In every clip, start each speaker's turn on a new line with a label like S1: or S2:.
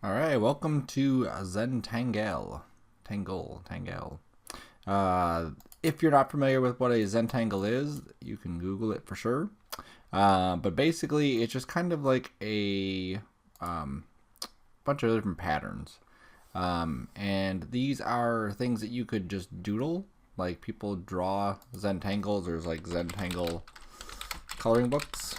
S1: Alright, welcome to Zentangle. Tangle. If you're not familiar with what a Zentangle is, you can Google it for sure. But basically, it's just kind of like a bunch of different patterns. And these are things that you could just doodle. Like people draw Zentangles. There's like Zentangle coloring books.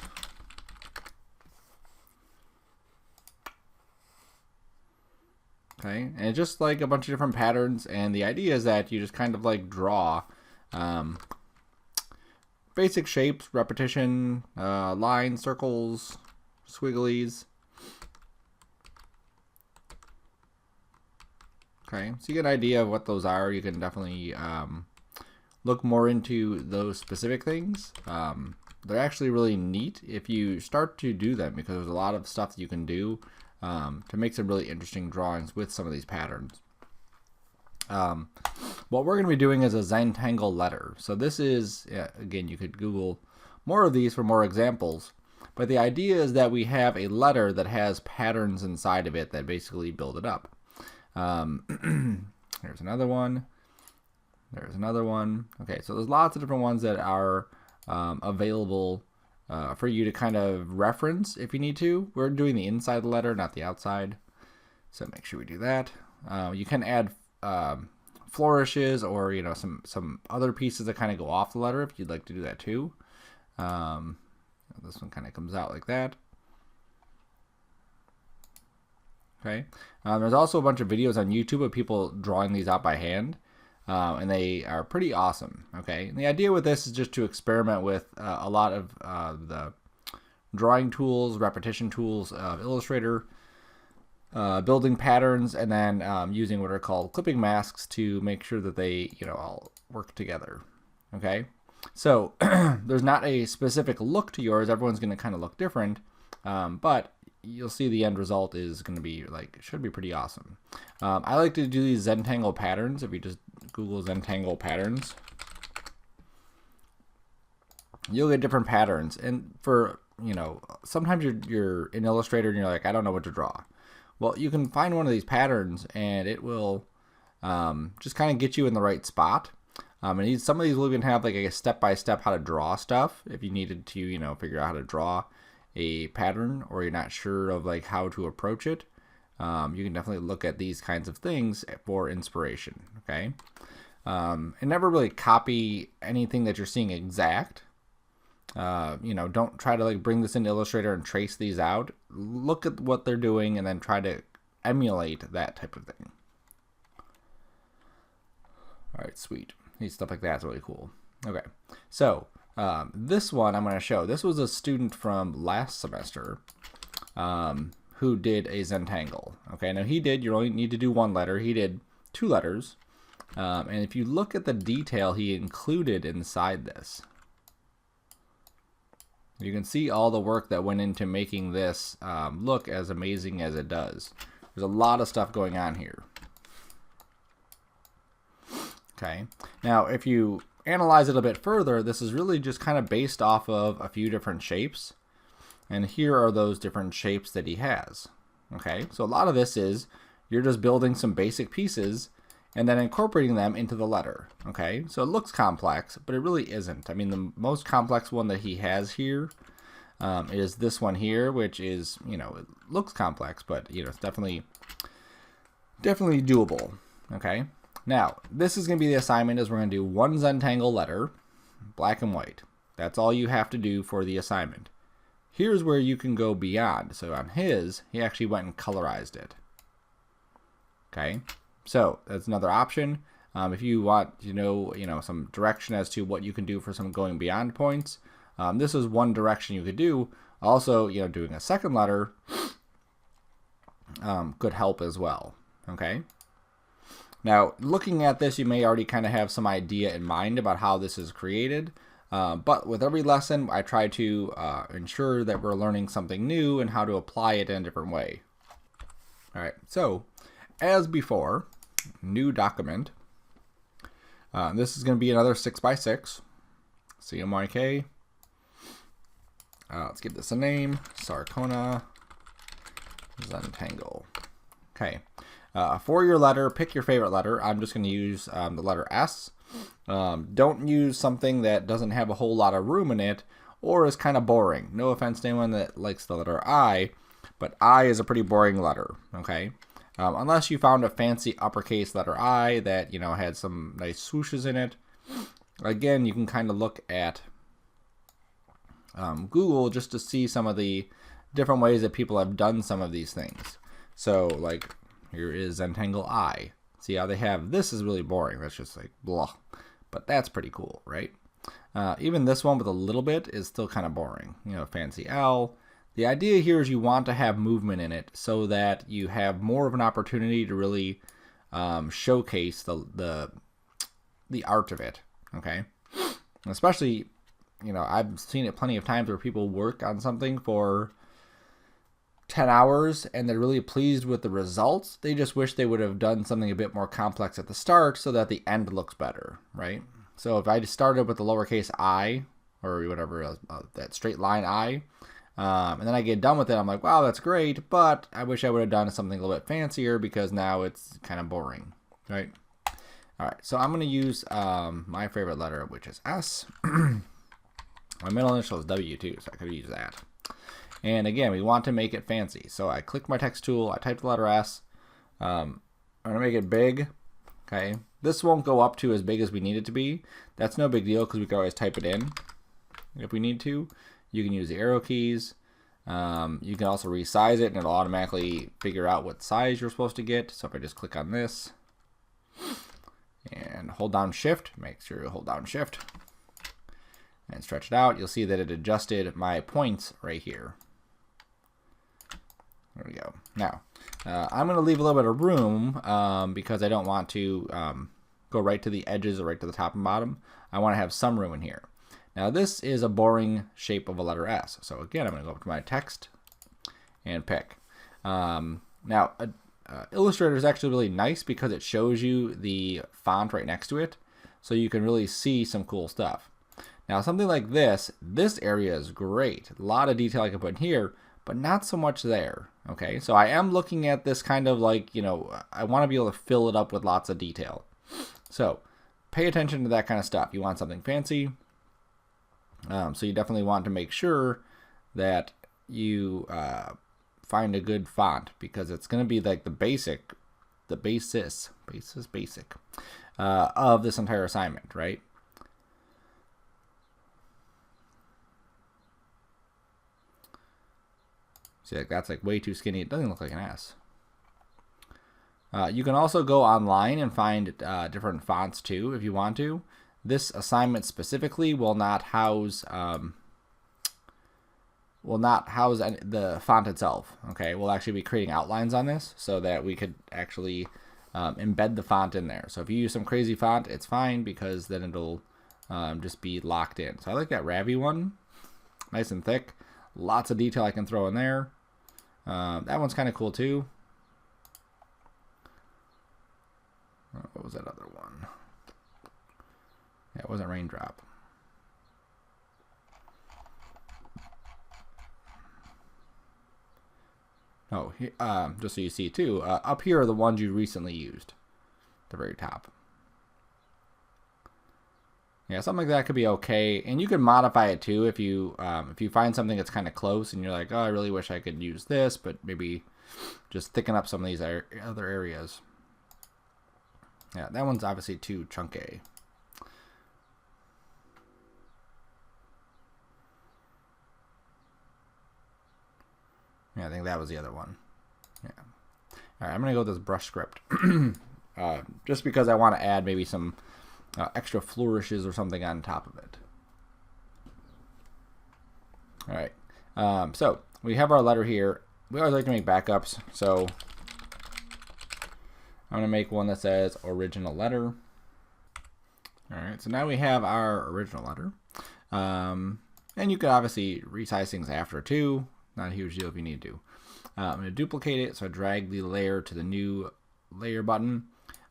S1: Okay, and it's just like a bunch of different patterns, and the idea is that you just kind of like draw basic shapes, repetition, lines, circles, squigglies. Okay, so you get an idea of what those are. You can definitely look more into those specific things. They're actually really neat if you start to do them, because there's a lot of stuff that you can do to make some really interesting drawings with some of these patterns. What we're going to be doing is a Zentangle letter. So this is, again, you could Google more of these for more examples. But the idea is that we have a letter that has patterns inside of it that basically build it up. Here's another one. There's another one. Okay, so there's lots of different ones that are available for you to kind of reference if you need to. We're doing the inside of the letter, not the outside. So make sure we do that. You can add flourishes or some other pieces that kind of go off the letter if you'd like to do that too. This one kind of comes out like that. Okay. There's also a bunch of videos on YouTube of people drawing these out by hand. And they are pretty awesome. Okay, and the idea with this is just to experiment with a lot of the drawing tools, repetition tools of Illustrator, building patterns, and then using what are called clipping masks to make sure that they all work together. Okay, so there's not a specific look to yours. Everyone's going to kind of look different, but you'll see the end result is going to be should be pretty awesome. I like to do these Zentangle patterns. If you just Google Zentangle patterns, you'll get different patterns. And for sometimes you're in Illustrator and you're like, I don't know what to draw. Well, you can find one of these patterns and it will just kind of get you in the right spot. And some of these will even have like a step-by-step how to draw stuff if you needed to figure out how to draw a pattern, or you're not sure of like how to approach it. You can definitely look at these kinds of things for inspiration. Okay, and never really copy anything that you're seeing exact. Don't try to like bring this into Illustrator and trace these out. Look at what they're doing and then try to emulate that type of thing. All right, sweet. Stuff like that's really cool. Okay, so this one I'm going to show. This was a student from last semester who did a Zentangle. Okay, now you only need to do one letter. He did 2 letters. And if you look at the detail he included inside this, you can see all the work that went into making this look as amazing as it does. There's a lot of stuff going on here. Okay, now if you analyze it a bit further, this is really just kind of based off of a few different shapes. And here are those different shapes that he has. Okay, so a lot of this is you're just building some basic pieces and then incorporating them into the letter. Okay, so it looks complex, but it really isn't. I mean, the most complex one that he has here is this one here, which is, it looks complex, but it's definitely doable. Okay. Now, this is going to be the assignment. Is we're going to do one Zentangle letter, black and white. That's all you have to do for the assignment. Here's where you can go beyond. So on his, he actually went and colorized it. Okay, so that's another option. If you want to know, some direction as to what you can do for some going beyond points, this is one direction you could do. Also, doing a second letter could help as well. Okay. Now, looking at this, you may already kind of have some idea in mind about how this is created. But with every lesson, I try to ensure that we're learning something new and how to apply it in a different way. All right, so as before, new document. This is going to be another 6x6. CMYK. Let's give this a name. Sarcona Zentangle. Okay. For your letter, pick your favorite letter. I'm just going to use the letter S. Don't use something that doesn't have a whole lot of room in it or is kind of boring. No offense to anyone that likes the letter I, but I is a pretty boring letter, okay? Unless you found a fancy uppercase letter I that, you know, had some nice swooshes in it. Again, you can kind of look at Google just to see some of the different ways that people have done some of these things. So, like, here is Zentangle I. See how they have, this is really boring. That's just like, blah. But that's pretty cool, right? Even this one with a little bit is still kind of boring. You know, fancy L. The idea here is you want to have movement in it so that you have more of an opportunity to really showcase the art of it, okay? Especially, you know, I've seen it plenty of times where people work on something for 10 hours and they're really pleased with the results. They just wish they would have done something a bit more complex at the start so that the end looks better, right? So if I just started with the lowercase I, or whatever, that straight line I, and then I get done with it, I'm like, wow, that's great, but I wish I would have done something a little bit fancier because now it's kind of boring, right? All right, so I'm going to use my favorite letter, which is S. My middle initial is W too, so I could use that. And again, we want to make it fancy. So I click my text tool, I type the letter S. I'm going to make it big. Okay. This won't go up to as big as we need it to be. That's no big deal because we can always type it in if we need to. You can use the arrow keys. You can also resize it and it'll automatically figure out what size you're supposed to get. So if I just click on this and hold down Shift, make sure you hold down Shift and stretch it out, you'll see that it adjusted my points right here. There we go. Now, I'm going to leave a little bit of room because I don't want to go right to the edges or right to the top and bottom. I want to have some room in here. Now, this is a boring shape of a letter S. So again, I'm going to go up to my text and pick. Now, Illustrator is actually really nice because it shows you the font right next to it. So you can really see some cool stuff. Now, something like this area is great. A lot of detail I can put in here, but not so much there, okay? So I am looking at this kind of like, you know, I want to be able to fill it up with lots of detail. So pay attention to that kind of stuff. You want something fancy, so you definitely want to make sure that you find a good font because it's going to be like the basis of this entire assignment, right? See, like that's like way too skinny. It doesn't look like an S. You can also go online and find different fonts too if you want to. This assignment specifically will not house the font itself. Okay, we'll actually be creating outlines on this so that we could actually embed the font in there. So if you use some crazy font, it's fine because then it'll just be locked in. So I like that Ravi one, nice and thick. Lots of detail I can throw in there. That one's kind of cool too. What was that other one? Yeah, it wasn't Raindrop. Oh, just so you see too, up here are the ones you recently used. At the very top. Yeah, something like that could be okay, and you can modify it too if you find something that's kind of close and you're like, oh, I really wish I could use this, but maybe just thicken up some of these other areas. Yeah, that one's obviously too chunky. Yeah, I think that was the other one. Yeah. All right, I'm gonna go with this brush script, just because I want to add maybe some extra flourishes or something on top of it. All right, so we have our letter here. We always like to make backups, so I'm gonna make one that says original letter. All right, so now we have our original letter, and you can obviously resize things after too. Not a huge deal if you need to. I'm gonna duplicate it, so I drag the layer to the new layer button.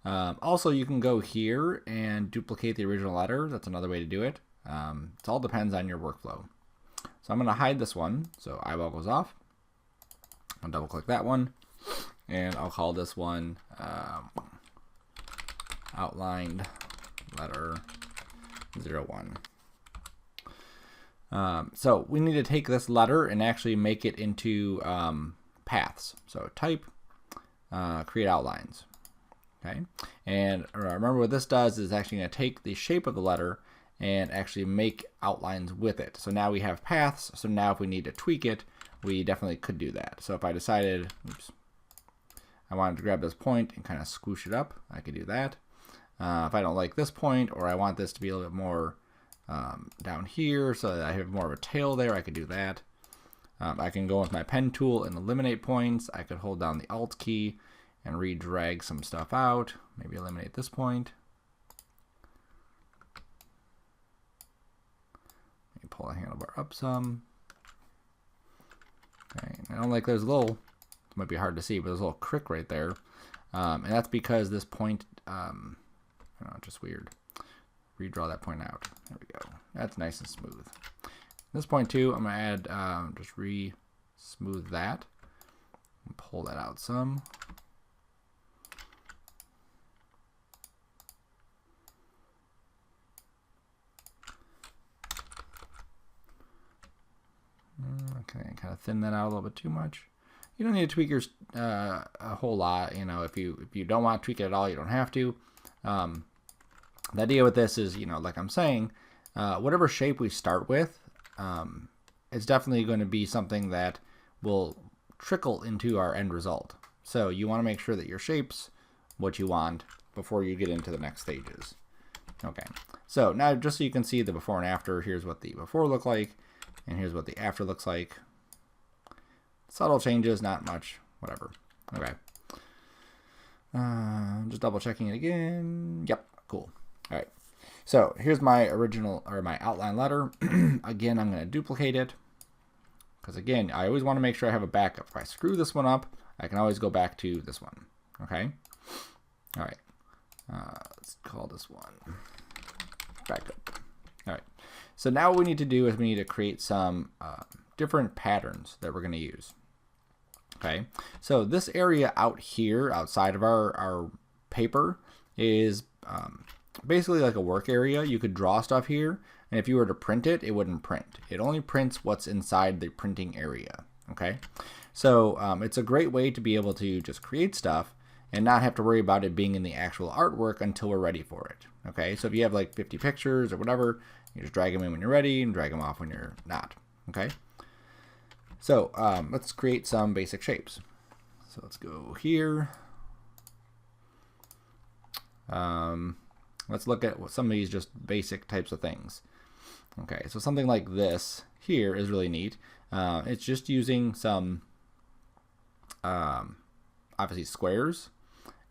S1: Also, you can go here and duplicate the original letter. That's another way to do it. It all depends on your workflow. So I'm going to hide this one. So eyeball goes off. I'll double click that one. And I'll call this one outlined letter 01. So we need to take this letter and actually make it into paths. So type, create outlines. Okay, and remember what this does is actually going to take the shape of the letter and actually make outlines with it. So now we have paths. So now if we need to tweak it, we definitely could do that. So if I decided, oops, I wanted to grab this point and kind of squish it up, I could do that. If I don't like this point, or I want this to be a little bit more down here so that I have more of a tail there, I could do that. I can go with my pen tool and eliminate points. I could hold down the Alt key and re-drag some stuff out. Maybe eliminate this point. Maybe pull the handlebar up some. Okay, I don't like there's a little, it might be hard to see, but there's a little crick right there. And that's because this point, I don't know, just weird. Redraw that point out. There we go. That's nice and smooth. This point too, I'm gonna add, just re-smooth that. And pull that out some. Okay, kind of thin that out a little bit too much. You don't need to tweak yours a whole lot. You know, if you don't want to tweak it at all, you don't have to. The idea with this is, you know, like I'm saying, whatever shape we start with, it's definitely going to be something that will trickle into our end result. So you want to make sure that your shape's what you want before you get into the next stages. Okay, so now just so you can see the before and after, here's what the before looked like, and here's what the after looks like. Subtle changes, not much, whatever. Okay. Just double checking it again. Yep, cool. All right. So here's my original, or my outline letter. Again, I'm going to duplicate it. Because again, I always want to make sure I have a backup. If I screw this one up, I can always go back to this one. Okay. All right. Let's call this one backup. All right. So now what we need to do is we need to create some different patterns that we're going to use. Okay, so this area out here outside of our paper is basically like a work area. You could draw stuff here, and if you were to print it, it wouldn't print. It only prints what's inside the printing area. Okay, so it's a great way to be able to just create stuff and not have to worry about it being in the actual artwork until we're ready for it. Okay, so if you have like 50 pictures or whatever, you just drag them in when you're ready and drag them off when you're not. Okay. So let's create some basic shapes. So let's go here. Let's look at some of these just basic types of things. Okay, so something like this here is really neat. It's just using some, obviously squares,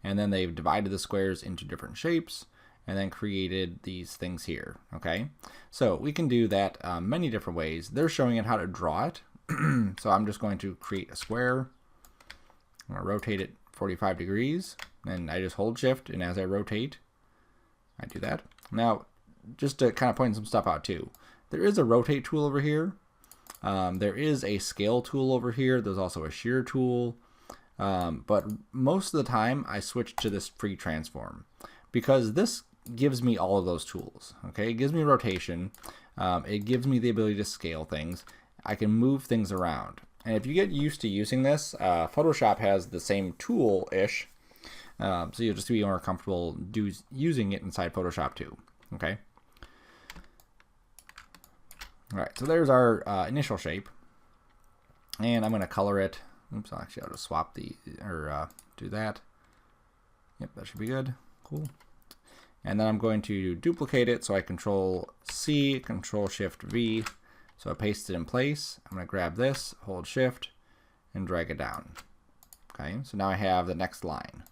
S1: and then they've divided the squares into different shapes and then created these things here. Okay, so we can do that many different ways. They're showing it how to draw it. So I'm just going to create a square. I'm going to rotate it 45 degrees, and I just hold shift, and as I rotate, I do that. Now, just to kind of point some stuff out too, there is a rotate tool over here. There is a scale tool over here. There's also a shear tool. But most of the time, I switch to this free transform because this gives me all of those tools. Okay, it gives me rotation. It gives me the ability to scale things. I can move things around. And if you get used to using this, Photoshop has the same tool-ish, so you'll just be more comfortable using it inside Photoshop too. Okay. All right, so there's our initial shape, and I'm going to color it. Oops, actually I'll just swap the, or do that. Yep, that should be good. Cool. And then I'm going to duplicate it, so I Control C, Control Shift V. So I paste it in place. I'm going to grab this, hold shift, and drag it down. Okay, so now I have the next line.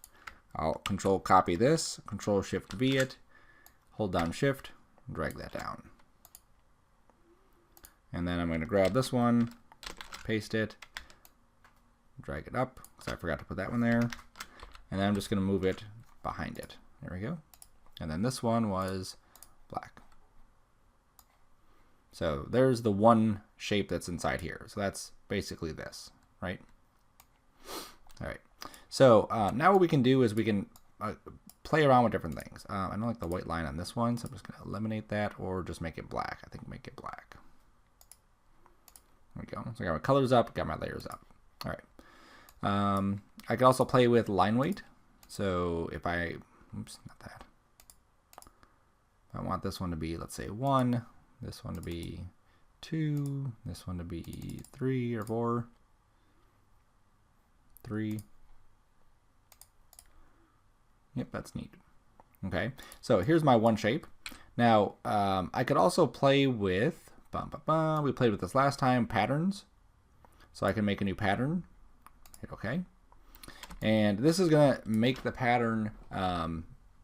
S1: I'll Control copy this, Control Shift V it, hold down shift, and drag that down. And then I'm going to grab this one, paste it, drag it up, because I forgot to put that one there. And then I'm just going to move it behind it. There we go. And then this one was black. So there's the one shape that's inside here. So that's basically this, right? All right. So now what we can do is we can play around with different things. I don't like the white line on this one, so I'm just going to eliminate that or just make it black. I think make it black. There we go. So I got my colors up, got my layers up. All right. I can also play with line weight. So if I, oops, not that. I want this one to be, let's say 1, this one to be 2, this one to be 3 or 4, 3. Yep, that's neat. Okay, so here's my one shape. Now, I could also play with, we played with this last time, patterns. So I can make a new pattern, hit OK. And this is gonna make the pattern,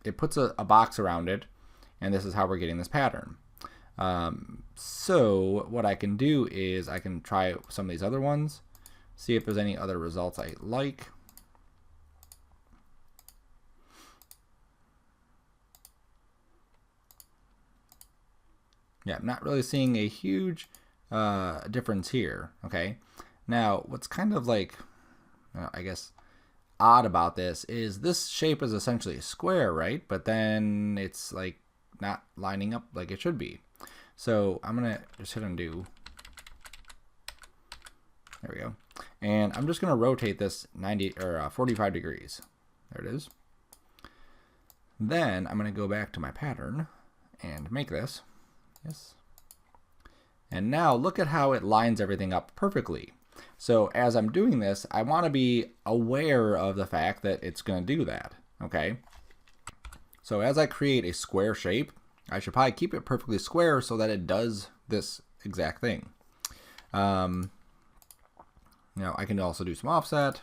S1: it puts a box around it, and this is how we're getting this pattern. So what I can do is I can try some of these other ones, see if there's any other results I like. Yeah, I'm not really seeing a huge difference here. Okay, now what's kind of like, I guess, odd about this is this shape is essentially a square, right? But then it's like not lining up like it should be. So I'm gonna just hit undo. There we go. And I'm just gonna rotate this 90 or 45 degrees. There it is. Then I'm gonna go back to my pattern and make this. Yes. And now look at how it lines everything up perfectly. So as I'm doing this, I want to be aware of the fact that it's going to do that. Okay. So as I create a square shape, I should probably keep it perfectly square so that it does this exact thing. Now I can also do some offset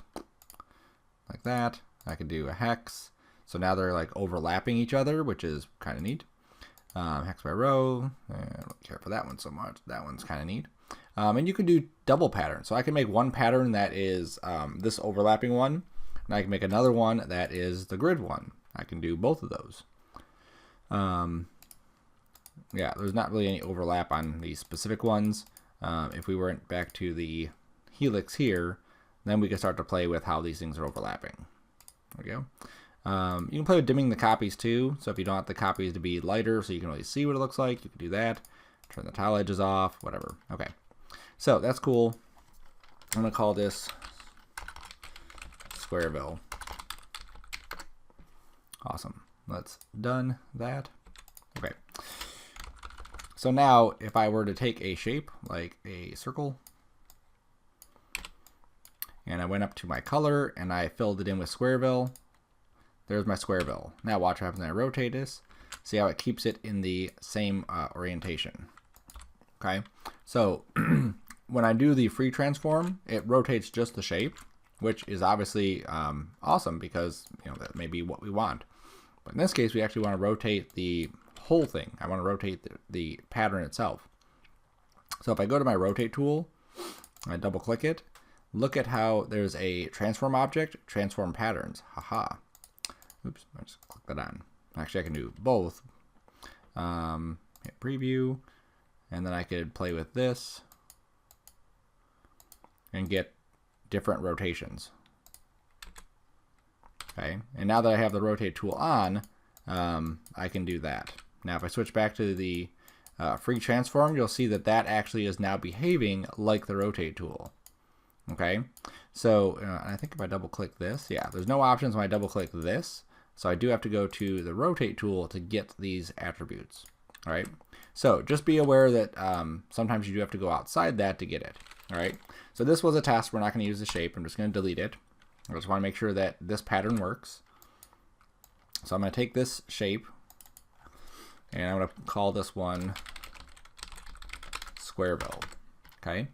S1: like that. I can do a hex. So now they're like overlapping each other, which is kind of neat. Hex by row. I don't care for that one so much. That one's kind of neat. And you can do double patterns. So I can make one pattern that is this overlapping one, and I can make another one that is the grid one. I can do both of those. Yeah, there's not really any overlap on these specific ones. If we went back to the helix here, then we can start to play with how these things are overlapping. There we go. You can play with dimming the copies too. So if you don't want the copies to be lighter so you can really see what it looks like, you can do that. Turn the tile edges off, whatever. Okay. So that's cool. I'm going to call this Squareville. Awesome. Let's done that. Okay. So now if I were to take a shape like a circle, and I went up to my color and I filled it in with Squareville, there's my Squareville. Now watch what happens when I rotate this. See how it keeps it in the same orientation. Okay, so when I do the free transform, it rotates just the shape, which is obviously awesome because that may be what we want. But in this case, we actually want to rotate the whole thing. I want to rotate the pattern itself. So if I go to my rotate tool, I double click it, look at how there's a transform object, transform patterns. Haha. Oops, I just click that on. Actually, I can do both. Hit preview, and then I could play with this and get different rotations. Okay, and now that I have the rotate tool on, I can do that. Now if I switch back to the free transform, you'll see that that actually is now behaving like the rotate tool. Okay, so I think if I double click this, yeah, there's no options when I double click this, so I do have to go to the rotate tool to get these attributes. All right, so just be aware that sometimes you do have to go outside that to get it. All right, so this was a test. We're not going to use the shape. I'm just going to delete it. I just want to make sure that this pattern works. So I'm going to take this shape and I'm going to call this one Squareville. Okay,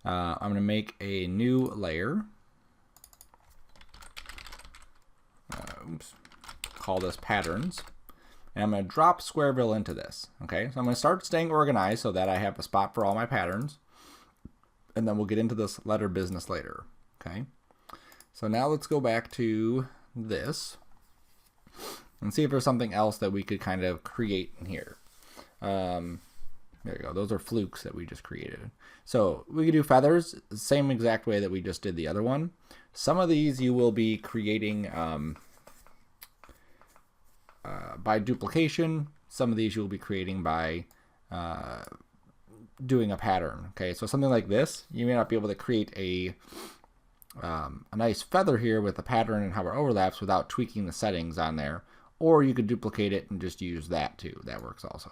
S1: I'm going to make a new layer. Oops. Call this patterns. And I'm going to drop Squareville into this. Okay, so I'm going to start staying organized so that I have a spot for all my patterns. And then we'll get into this letter business later. Okay, so now let's go back to this and see if there's something else that we could kind of create in here. There you go. Those are flukes that we just created. So we can do feathers the same exact way that we just did the other one. Some of these you will be creating by duplication. Some of these you'll be creating by doing a pattern. Okay, so something like this, you may not be able to create a nice feather here with the pattern and how it overlaps without tweaking the settings on there. Or you could duplicate it and just use that too. That works also.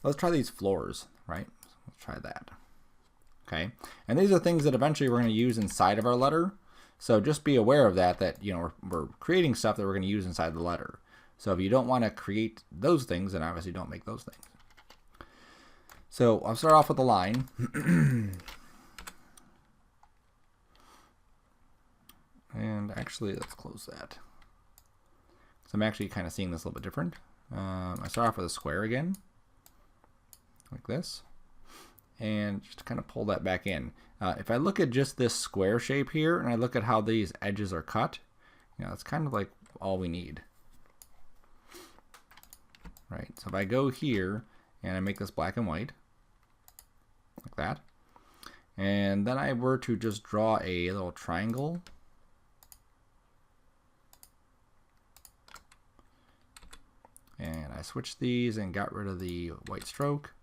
S1: Let's try these floors, right? Let's try that. Okay, and these are things that eventually we're going to use inside of our letter. So just be aware of that, you know, we're creating stuff that we're going to use inside the letter. So if you don't want to create those things, then obviously don't make those things. So I'll start off with a line. And actually, let's close that. So I'm actually kind of seeing this a little bit different. I start off with a square again, like this. And just kind of pull that back in. If I look at just this square shape here, and I look at how these edges are cut, you know, that's kind of like all we need. Right, so if I go here, and I make this black and white, like that, and then I were to just draw a little triangle, and I switched these and got rid of the white stroke.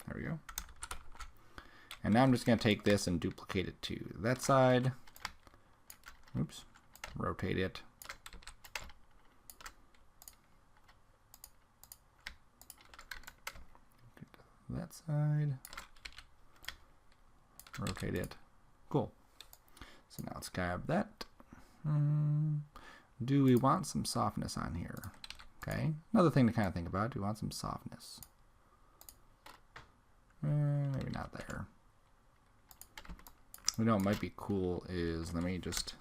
S1: There we go. And now I'm just going to take this and duplicate it to that side. Oops. Rotate it. That side. Rotate it. Cool. So now let's grab that. Do we want some softness on here? Okay. Another thing to kind of think about. Do we want some softness? Maybe not there. You know what might be cool is, let me just,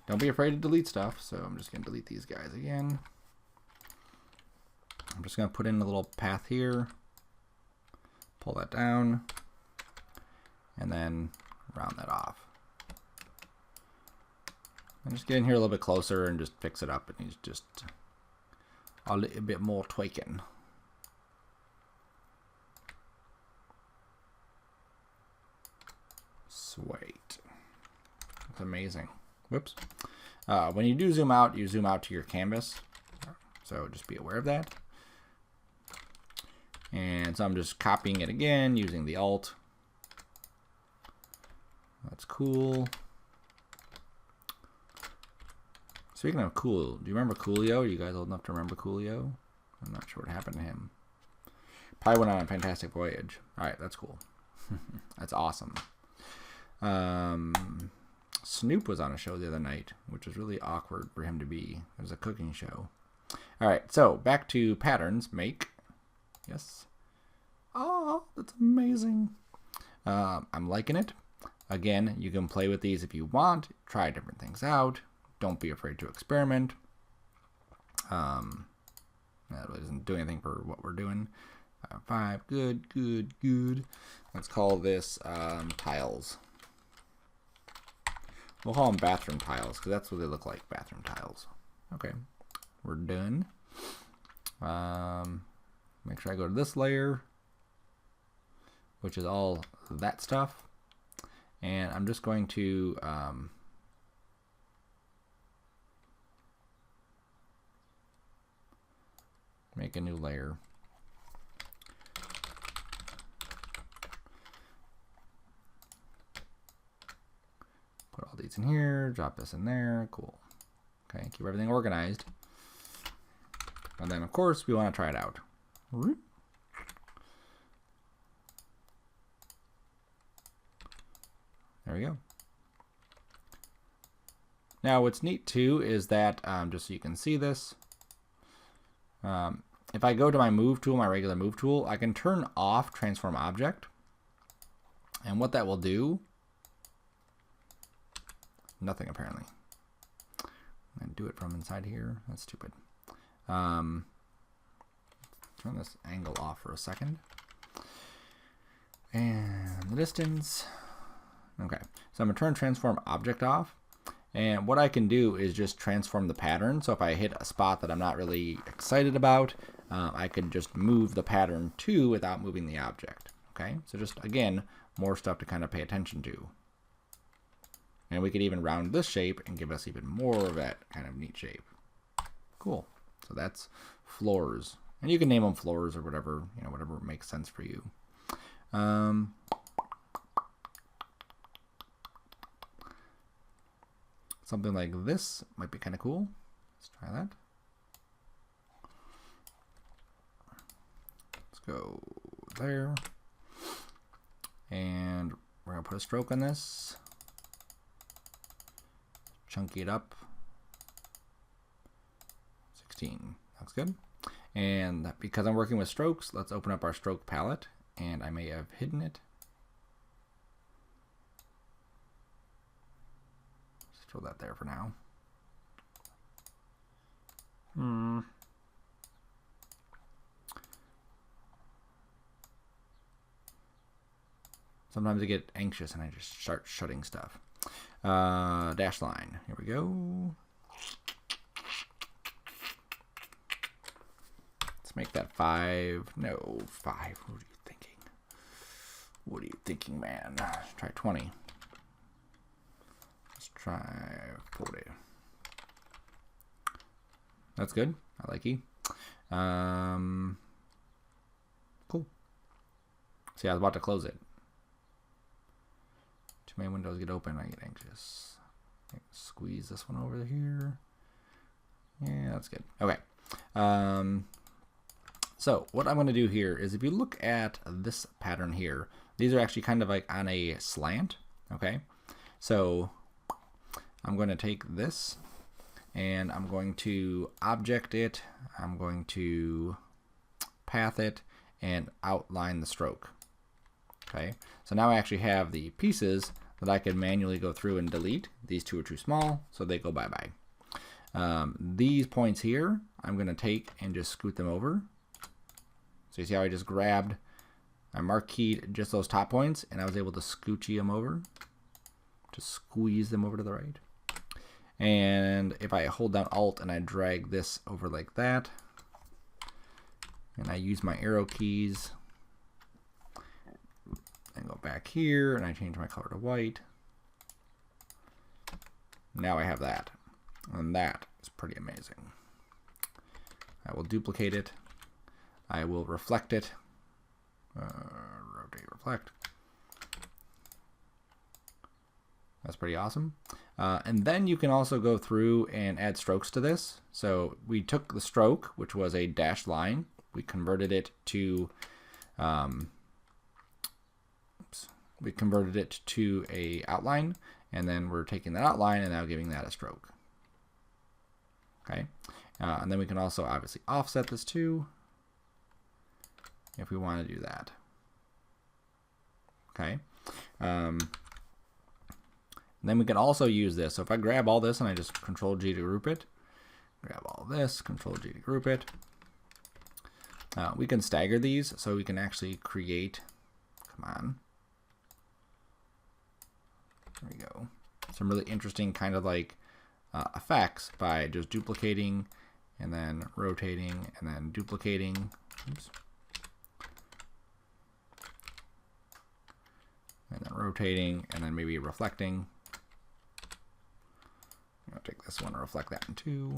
S1: don't be afraid to delete stuff. So I'm just going to delete these guys again. I'm just going to put in a little path here. Pull that down. And then round that off. And just get in here a little bit closer and just fix it up. And he's just a little bit more tweaking. Sweet. That's amazing. Whoops. When you do zoom out, you zoom out to your canvas. So just be aware of that. And so I'm just copying it again using the Alt. That's cool. Speaking of cool, do you remember Coolio? Are you guys old enough to remember Coolio? I'm not sure what happened to him. Probably went on a fantastic voyage. Alright, that's cool. That's awesome. Snoop was on a show the other night, which was really awkward for him to be. It was a cooking show. Alright, so back to patterns. Make. Yes. Oh, that's amazing. I'm liking it. Again, you can play with these if you want. Try different things out. Don't be afraid to experiment. That really doesn't do anything for what we're doing. 5. Good, good, good. Let's call this tiles. We'll call them bathroom tiles because that's what they look like, bathroom tiles. Okay, we're done. Make sure I go to this layer, which is all that stuff. And I'm just going to make a new layer. Put all these in here, drop this in there, cool. Okay, keep everything organized. And then of course we want to try it out. There we go. Now what's neat too is that, just so you can see this, if I go to my move tool, my regular move tool, I can turn off transform object. And what that will do, nothing apparently. I'm going to do it from inside here. That's stupid. Turn this angle off for a second. And the distance. Okay, so I'm going to turn transform object off. And what I can do is just transform the pattern. So if I hit a spot that I'm not really excited about, I can just move the pattern to without moving the object. Okay, so just again, more stuff to kind of pay attention to. And we could even round this shape and give us even more of that kind of neat shape. Cool. So that's floors. And you can name them floors or whatever, whatever makes sense for you. Something like this might be kind of cool. Let's try that. Let's go there. And we're going to put a stroke on this. Chunky it up. 16. That's good. And because I'm working with strokes, let's open up our stroke palette. And I may have hidden it. Just throw that there for now. Sometimes I get anxious and I just start shutting stuff. Dash line. Here we go. Let's make that 5. No, 5. What are you thinking? What are you thinking, man? Let's try 20. Let's try 40. That's good. I like you. Cool. See, I was about to close it. Too many windows get open, I get anxious. Squeeze this one over here. Yeah, that's good. Okay. So what I'm going to do here is if you look at this pattern here, these are actually kind of like on a slant. Okay. So I'm going to take this and I'm going to object it. I'm going to path it and outline the stroke. Okay. So now I actually have the pieces that I can manually go through and delete. These two are too small, so they go bye-bye. These points here, I'm going to take and just scoot them over. So you see how I just grabbed, I marqueed just those top points, and I was able to scoochie them over, just squeeze them over to the right. And if I hold down Alt and I drag this over like that, and I use my arrow keys, and go back here, and I change my color to white. Now I have that, and that is pretty amazing. I will duplicate it. I will reflect it. Rotate, reflect. That's pretty awesome. And then you can also go through and add strokes to this. So we took the stroke, which was a dashed line. We converted it to a outline, and then we're taking that outline and now giving that a stroke. Okay, and then we can also obviously offset this too if we want to do that. Okay, and then we can also use this. So if I grab all this and I just Control G to group it, grab all this, Control G to group it, we can stagger these so we can actually create, come on, there we go, some really interesting kind of like effects by just duplicating and then rotating and then duplicating. Oops. And then rotating and then maybe reflecting. I'll take this one and reflect that one too.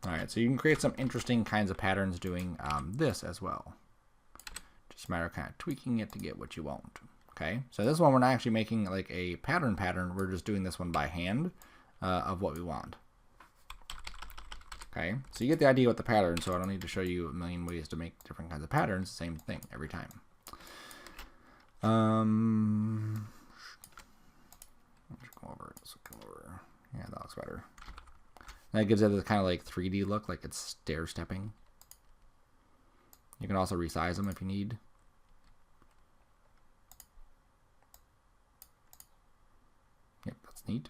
S1: Alright, so you can create some interesting kinds of patterns doing this as well. Just a matter of kind of tweaking it to get what you want. Okay, so this one we're not actually making like a pattern, we're just doing this one by hand of what we want. Okay, so you get the idea with the pattern, so I don't need to show you a million ways to make different kinds of patterns, same thing every time. Let's go over, yeah, that looks better. That gives it this kind of like 3D look, like it's stair stepping. You can also resize them if you need. Yep, that's neat.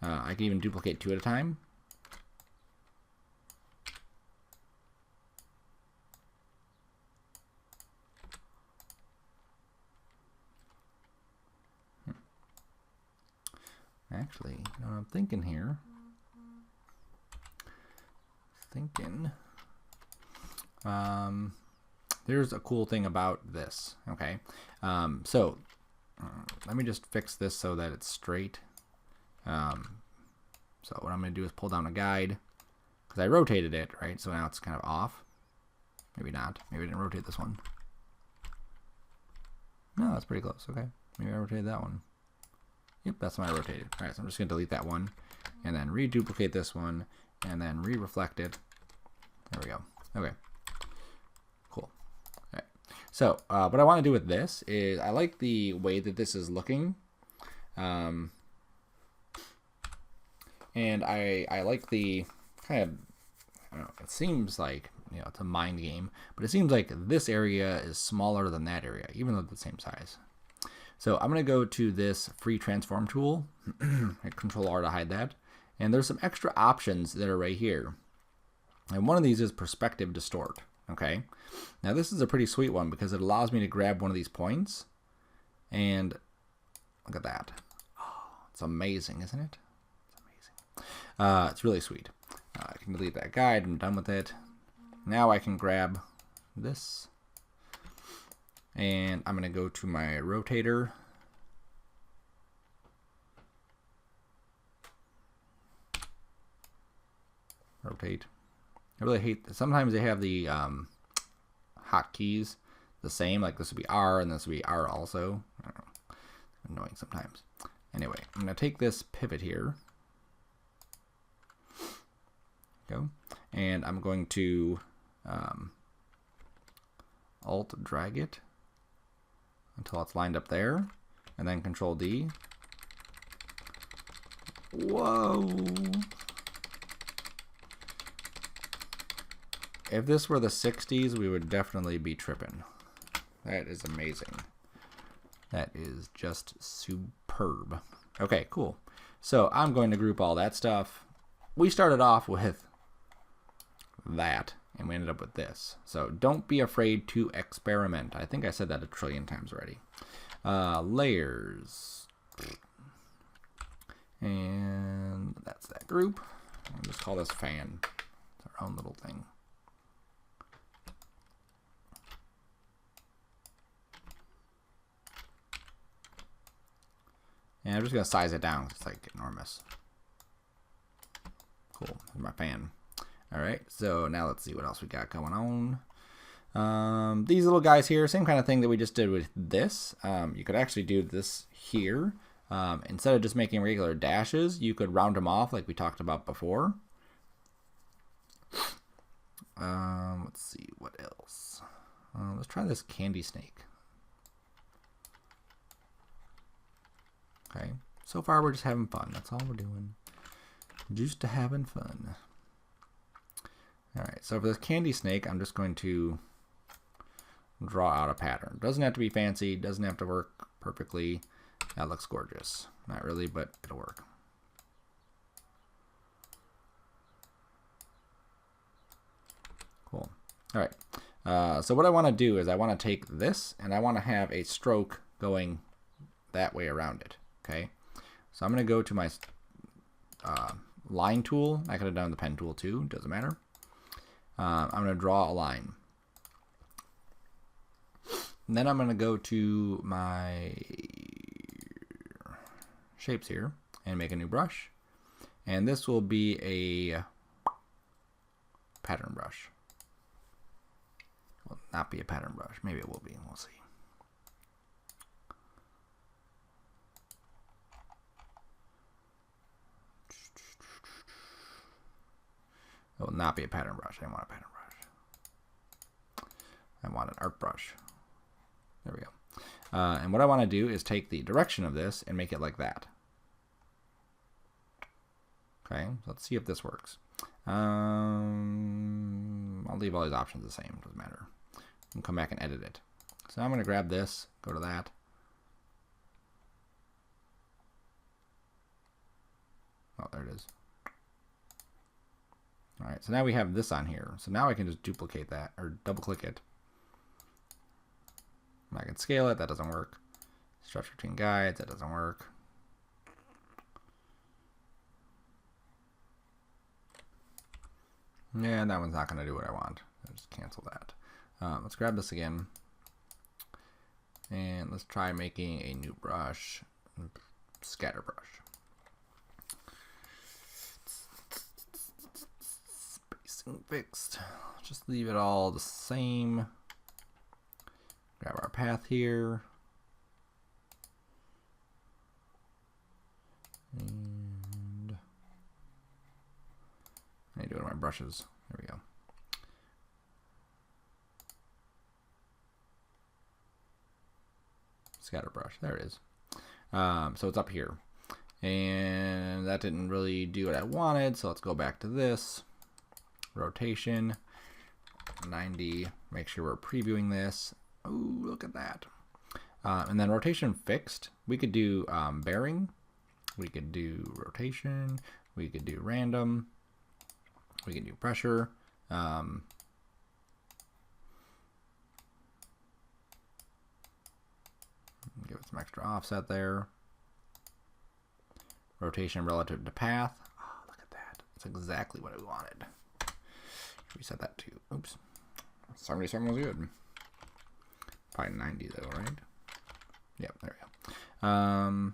S1: I can even duplicate 2 at a time. Actually, you know what I'm thinking here? There's a cool thing about this. Okay, so let me just fix this so that it's straight. So what I'm going to do is pull down a guide because I rotated it, right? So now it's kind of off. Maybe not. Maybe I didn't rotate this one. No, that's pretty close. Okay, maybe I rotated that one. Yep, that's what I rotated. All right, so I'm just going to delete that one and then reduplicate this one and then re-reflect it. There we go. Okay, cool. All right. So what I want to do with this is I like the way that this is looking. And I like the kind of, I don't know, it seems like, you know, it's a mind game, but it seems like this area is smaller than that area, even though they're the same size. So I'm going to go to this free transform tool, Control R to hide that. And there's some extra options that are right here. And one of these is perspective distort. Okay. Now this is a pretty sweet one because it allows me to grab one of these points and look at that. Oh, it's amazing, isn't it? It's really sweet. I can delete that guide. I'm done with it. Now I can grab this. And I'm going to go to my rotator. Rotate. I really hate, sometimes they have the hotkeys the same. Like this would be R and this would be R also. I don't know. It's annoying sometimes. Anyway, I'm going to take this pivot here. Go, and I'm going to Alt drag it until it's lined up there, and then Control D. Whoa! If this were the 60s, we would definitely be tripping. That is amazing. That is just superb. Okay, cool. So I'm going to group all that stuff. We started off with that and we ended up with this. So don't be afraid to experiment. I think I said that a trillion times already. Layers, and that's that group. I'll just call this fan. It's our own little thing. And I'm just gonna size it down. It's like enormous. Cool. There's my fan. All right, so now let's see what else we got going on. These little guys here, same kind of thing that we just did with this. You could actually do this here. Instead of just making regular dashes, you could round them off like we talked about before. Let's see, what else? Let's try this candy snake. Okay, so far we're just having fun. That's all we're doing. Just to having fun. Alright, so for this candy snake, I'm just going to draw out a pattern. Doesn't have to be fancy, doesn't have to work perfectly. That looks gorgeous. Not really, but it'll work. Cool. Alright, so what I want to do is I want to take this and I want to have a stroke going that way around it. Okay, so I'm going to go to my line tool. I could have done the pen tool too, doesn't matter. I'm going to draw a line. And then I'm going to go to my shapes here and make a new brush. And this will be a pattern brush. Will not be a pattern brush. Maybe it will be. We'll see. It will not be a pattern brush. I didn't want a pattern brush. I want an art brush. There we go. And what I want to do is take the direction of this and make it like that. Okay, so let's see if this works. I'll leave all these options the same. Doesn't matter. And come back and edit it. So I'm going to grab this, go to that. Oh, there it is. All right, so now we have this on here. So now I can just duplicate that or double click it. I can scale it, that doesn't work. Stretch between guides, that doesn't work. Yeah, that one's not going to do what I want. I'll just cancel that. Let's grab this again. And let's try making a new brush. Scatter brush. Spacing fixed. Just leave it all the same. Grab our path here. And I need to go to my brushes. There we go. Scatter brush. There it is. So it's up here. And that didn't really do what I wanted. So let's go back to this. Rotation. 90. Make sure we're previewing this. Ooh, look at that. And then rotation fixed. We could do bearing. We could do rotation. We could do random. We can do pressure. Give it some extra offset there. Rotation relative to path. Oh, look at that. That's exactly what we wanted. Should we set that to, oops, 77 was good. Probably 90 though, right? Yep, there we go.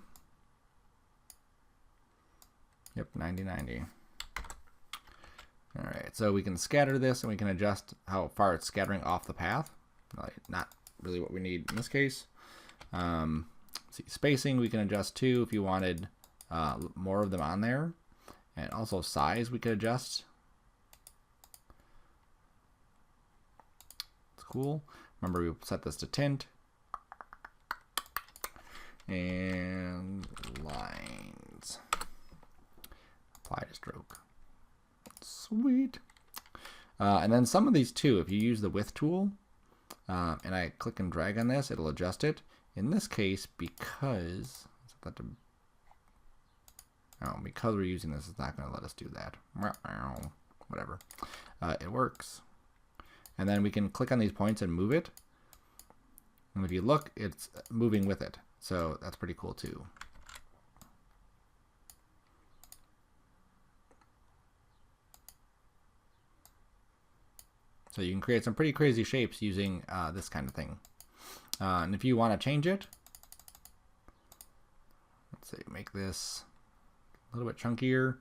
S1: Yep, 90, 90. All right, so we can scatter this and we can adjust how far it's scattering off the path. Not really what we need in this case. See, spacing we can adjust too if you wanted more of them on there. And also size we could adjust. It's cool. Remember we set this to tint. And lines. Apply to stroke. Sweet. And then some of these too, if you use the width tool, and I click and drag on this, it'll adjust it. In this case, because because we're using this, it's not going to let us do that. Whatever. It works. And then we can click on these points and move it. And if you look, it's moving with it. So that's pretty cool too. So you can create some pretty crazy shapes using this kind of thing. And if you want to change it, let's say make this a little bit chunkier.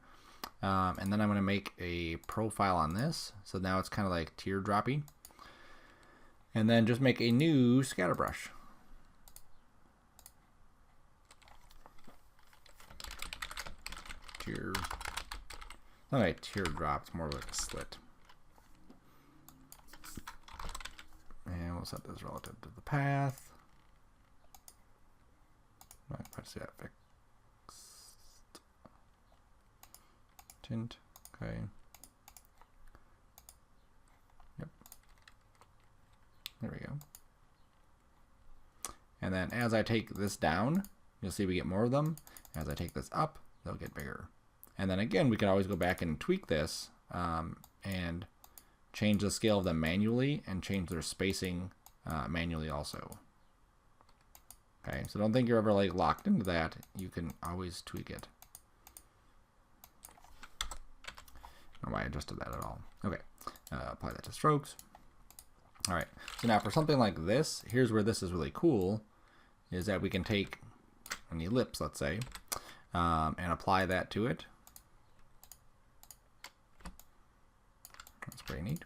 S1: And then I'm going to make a profile on this. So now it's kind of like teardroppy. And then just make a new scatter brush. Not like a teardrop, it's more like a slit. And we'll set this relative to the path. I see that fixed. Tint. Okay. Yep. There we go. And then as I take this down, you'll see we get more of them. As I take this up, they'll get bigger. And then again, we can always go back and tweak this and change the scale of them manually and change their spacing manually also. Okay, so don't think you're ever like locked into that. You can always tweak it. I don't know why I adjusted that at all. Okay, apply that to strokes. All right, so now for something like this, here's where this is really cool, is that we can take an ellipse, let's say, and apply that to it. That's pretty neat.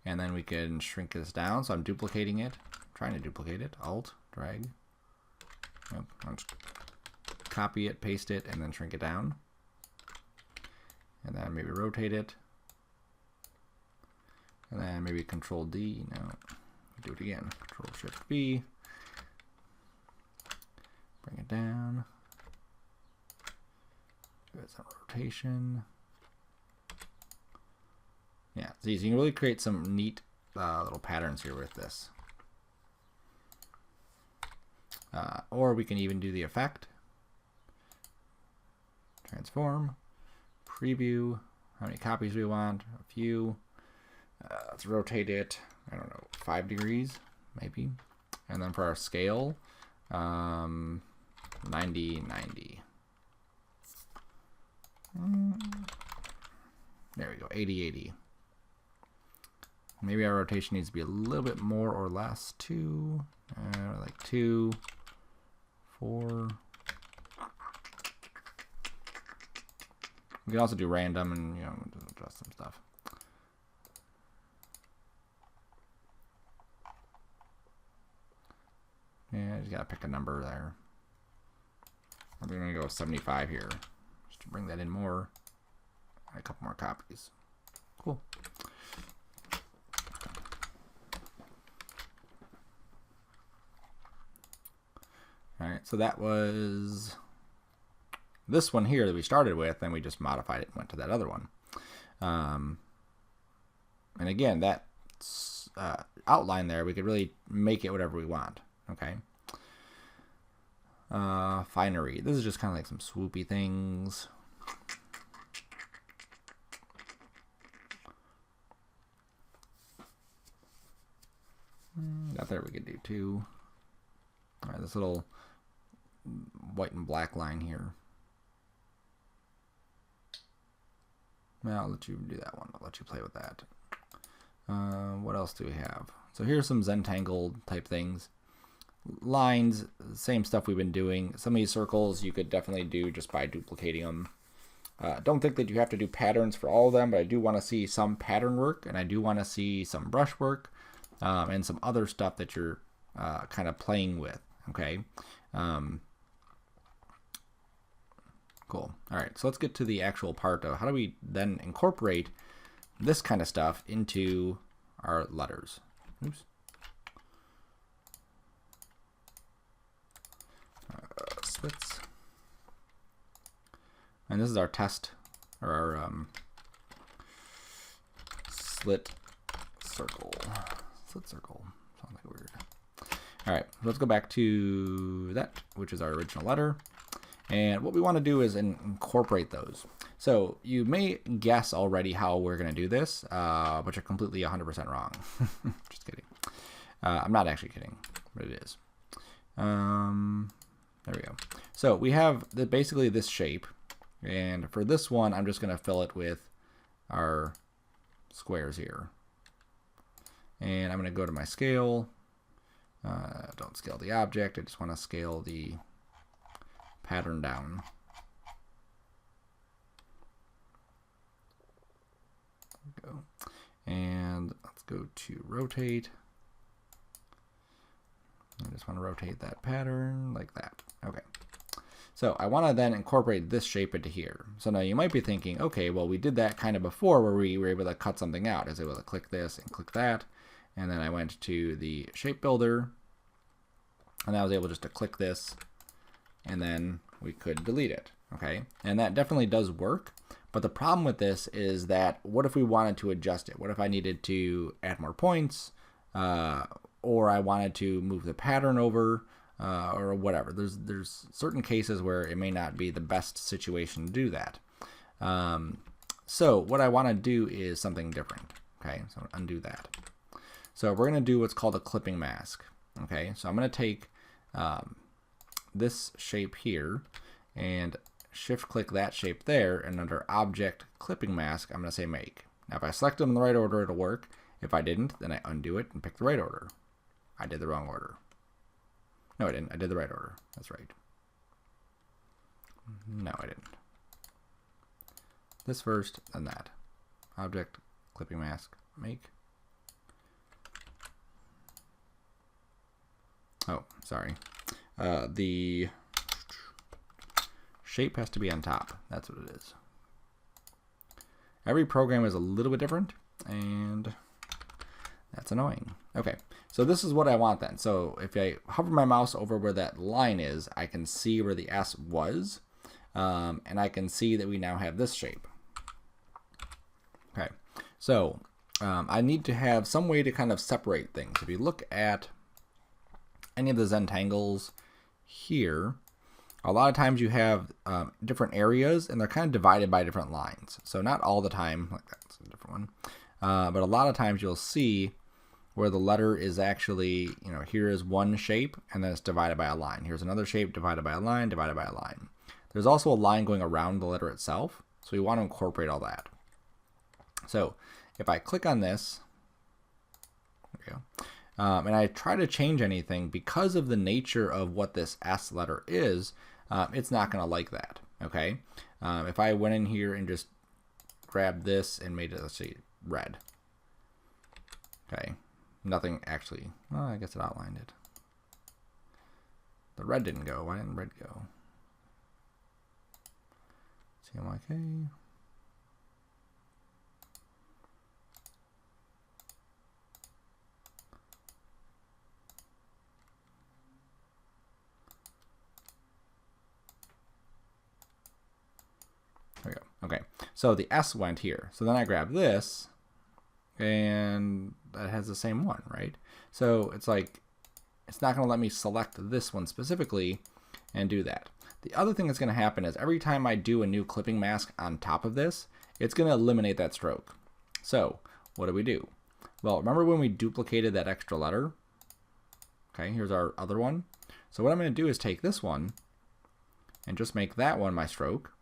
S1: And then we can shrink this down. So I'm duplicating it, trying to duplicate it. Alt, drag. Yep. I'll just copy it, paste it, and then shrink it down. And then maybe rotate it. And then maybe Control D. No, do it again. Control Shift B. Bring it down. Give it some rotation. Yeah, so you can really create some neat little patterns here with this. Or we can even do the effect. Transform. Preview. How many copies do we want? A few. Let's rotate it, I don't know, 5 degrees, maybe. And then for our scale, 90, 90. There we go, 80, 80. Maybe our rotation needs to be a little bit more or less. 2, like 2, 4. We can also do random and adjust some stuff. Yeah, just gotta pick a number there. I'm gonna go with 75 here, just to bring that in more. A couple more copies. Cool. All right, so that was this one here that we started with, and we just modified it and went to that other one. And again, that outline there, we could really make it whatever we want. Okay. Finery. This is just kind of like some swoopy things. That there we could do too. All right, this little white and black line here. Well, I'll let you do that one. I'll let you play with that. What else do we have? So here's some Zentangle type things. Lines, same stuff we've been doing. Some of these circles you could definitely do just by duplicating them. Don't think that you have to do patterns for all of them, but I do want to see some pattern work, and I do want to see some brush work, and some other stuff that you're kind of playing with. Okay. Cool. All right, so let's get to the actual part of how do we then incorporate this kind of stuff into our letters. Oops. Slits. And this is our test, or our slit circle. Slit circle. Sounds like weird. All right, let's go back to that, which is our original letter. And what we want to do is incorporate those. So you may guess already how we're going to do this, but you're completely 100% wrong. Just kidding. I'm not actually kidding, but it is. There we go. So we have basically this shape. And for this one, I'm just going to fill it with our squares here. And I'm going to go to my scale. Don't scale the object. I just want to scale the pattern down. There we go. And let's go to rotate. I just want to rotate that pattern like that. Okay. So I want to then incorporate this shape into here. So now you might be thinking, okay, well, we did that kind of before where we were able to cut something out. I was able to click this and click that. And then I went to the shape builder. And I was able just to click this. And then we could delete it. Okay. And that definitely does work. But the problem with this is that what if we wanted to adjust it? What if I needed to add more points? Or I wanted to move the pattern over, or whatever. There's certain cases where it may not be the best situation to do that. So what I want to do is something different. Okay, so I'm going to undo that. So we're going to do what's called a clipping mask. Okay, so I'm going to take this shape here and shift click that shape there, and under object clipping mask, I'm going to say make. Now if I select them in the right order, it'll work. If I didn't, then I undo it and pick the right order. I did the wrong order. No, I didn't. I did the right order. That's right. No, I didn't. This first, then that. Object, clipping mask, make. Oh, sorry. The shape has to be on top. That's what it is. Every program is a little bit different, and that's annoying. Okay, so this is what I want then. So if I hover my mouse over where that line is, I can see where the S was, and I can see that we now have this shape. Okay, so I need to have some way to kind of separate things. If you look at any of the Zentangles here, a lot of times you have different areas, and they're kind of divided by different lines. So not all the time, like that's a different one, but a lot of times you'll see where the letter is actually, here is one shape, and then it's divided by a line. Here's another shape divided by a line, divided by a line. There's also a line going around the letter itself, so we want to incorporate all that. So if I click on this, we go. And I try to change anything because of the nature of what this S letter is, it's not going to like that, okay? If I went in here and just grabbed this and made it, let's see, red. Okay, nothing actually, well, I guess it outlined it. The red didn't go. Why didn't red go? CMYK. There we go. Okay, so the S went here. So then I grab this, and that has the same one, right? So it's like, it's not going to let me select this one specifically and do that. The other thing that's going to happen is every time I do a new clipping mask on top of this, it's going to eliminate that stroke. So what do? Well, remember when we duplicated that extra letter? Okay, here's our other one. So what I'm going to do is take this one and just make that one my stroke.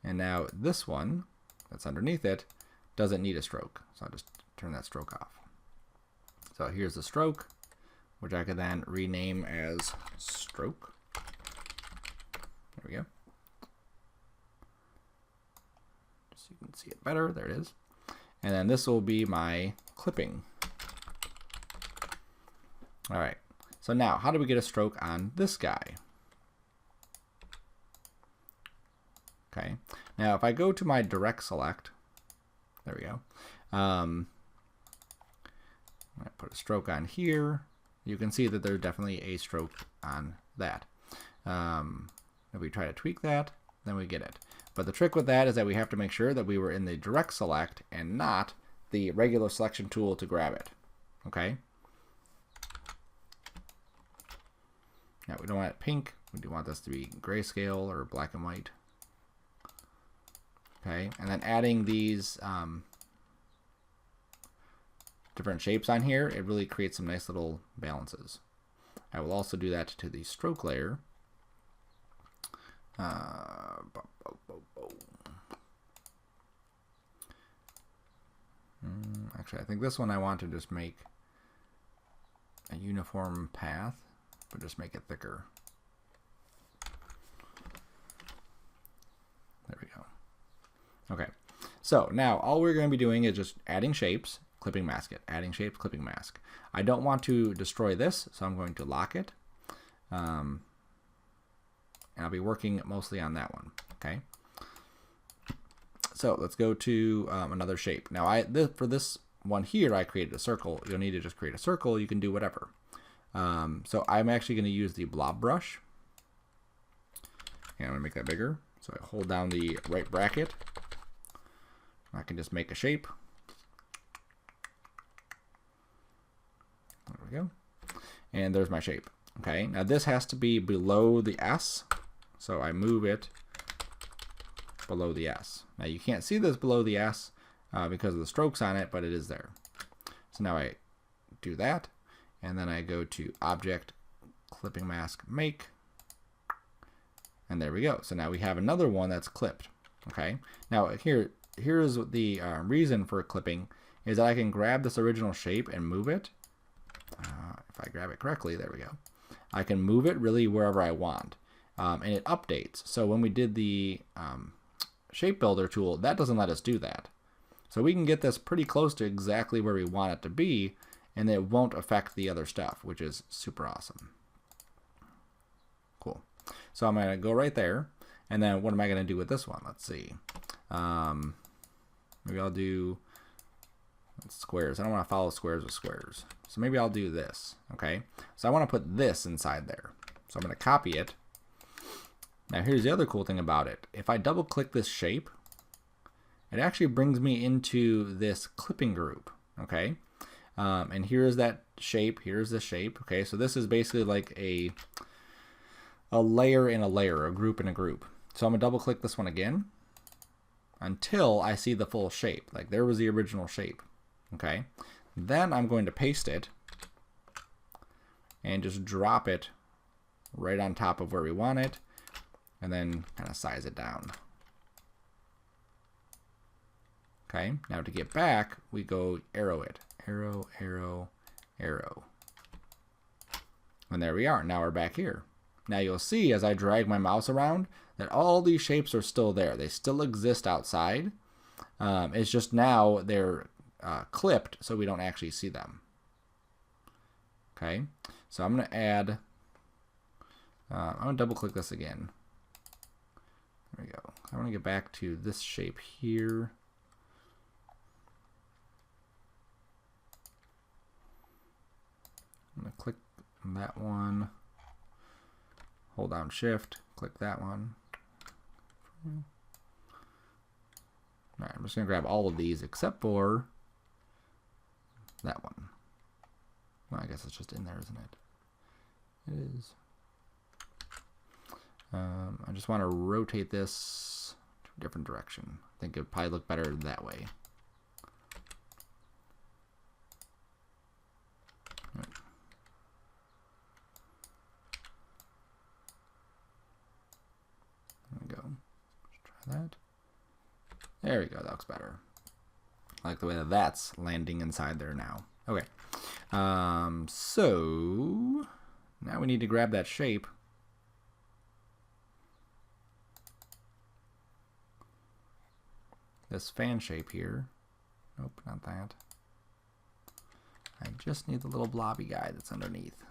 S1: And now this one that's underneath it doesn't need a stroke. So I'll just turn that stroke off. So here's the stroke, which I could then rename as stroke. There we go. Just so you can see it better. There it is. And then this will be my clipping. All right. So now, how do we get a stroke on this guy? Okay. Now, if I go to my direct select, there we go. I'm going to put a stroke on here. You can see that there's definitely a stroke on that. If we try to tweak that, then we get it. But the trick with that is that we have to make sure that we were in the direct select and not the regular selection tool to grab it. Okay? Now we don't want it pink. We do want this to be grayscale or black and white. Okay, and then adding these different shapes on here, it really creates some nice little balances. I will also do that to the stroke layer. Actually, I think this one I want to just make a uniform path, but just make it thicker. There we go. Okay, so now all we're going to be doing is just adding shapes, clipping mask it, adding shapes, clipping mask. I don't want to destroy this, so I'm going to lock it. And I'll be working mostly on that one, okay? So let's go to another shape. Now, for this one here, I created a circle. You'll need to just create a circle. You can do whatever. So I'm actually going to use the blob brush. And I'm going to make that bigger. So I hold down the right bracket. I can just make a shape. There we go. And there's my shape. Okay, now this has to be below the S. So I move it below the S. Now you can't see this below the S because of the strokes on it, but it is there. So now I do that. And then I go to Object, Clipping Mask, Make. And there we go. So now we have another one that's clipped. Okay. Now here's the reason for clipping is that I can grab this original shape and move it. If I grab it correctly, there we go. I can move it really wherever I want. And it updates. So when we did the shape builder tool, that doesn't let us do that. So we can get this pretty close to exactly where we want it to be, and it won't affect the other stuff, which is super awesome. Cool. So I'm going to go right there. And then what am I going to do with this one? Let's see. Maybe I'll do squares. I don't want to follow squares with squares. So maybe I'll do this. Okay. So I want to put this inside there. So I'm going to copy it. Now here's the other cool thing about it. If I double click this shape, it actually brings me into this clipping group. Okay. And here's that shape. Here's the shape. Okay. So this is basically like a layer in a layer, a group in a group. So I'm going to double click this one again until I see the full shape. Like there was the original shape. Okay. Then I'm going to paste it and just drop it right on top of where we want it and then kind of size it down. Okay, now to get back, we go arrow it. Arrow, arrow, arrow. And there we are. Now we're back here. Now you'll see as I drag my mouse around that all these shapes are still there. They still exist outside. It's just now they're clipped so we don't actually see them. Okay, so I'm going to add, I'm going to double click this again. There we go. I want to get back to this shape here. I'm going to click that one, hold down shift, click that one. Alright, I'm just going to grab all of these except for that one. Well, I guess it's just in there, isn't it? It is. I just want to rotate this to a different direction. I think it would probably look better that way. Right. There we go. Let's try that. There we go. That looks better. I like the way that that's landing inside there now. Okay. So now we need to grab that shape. This fan shape here. Nope, not that. I just need the little blobby guy that's underneath.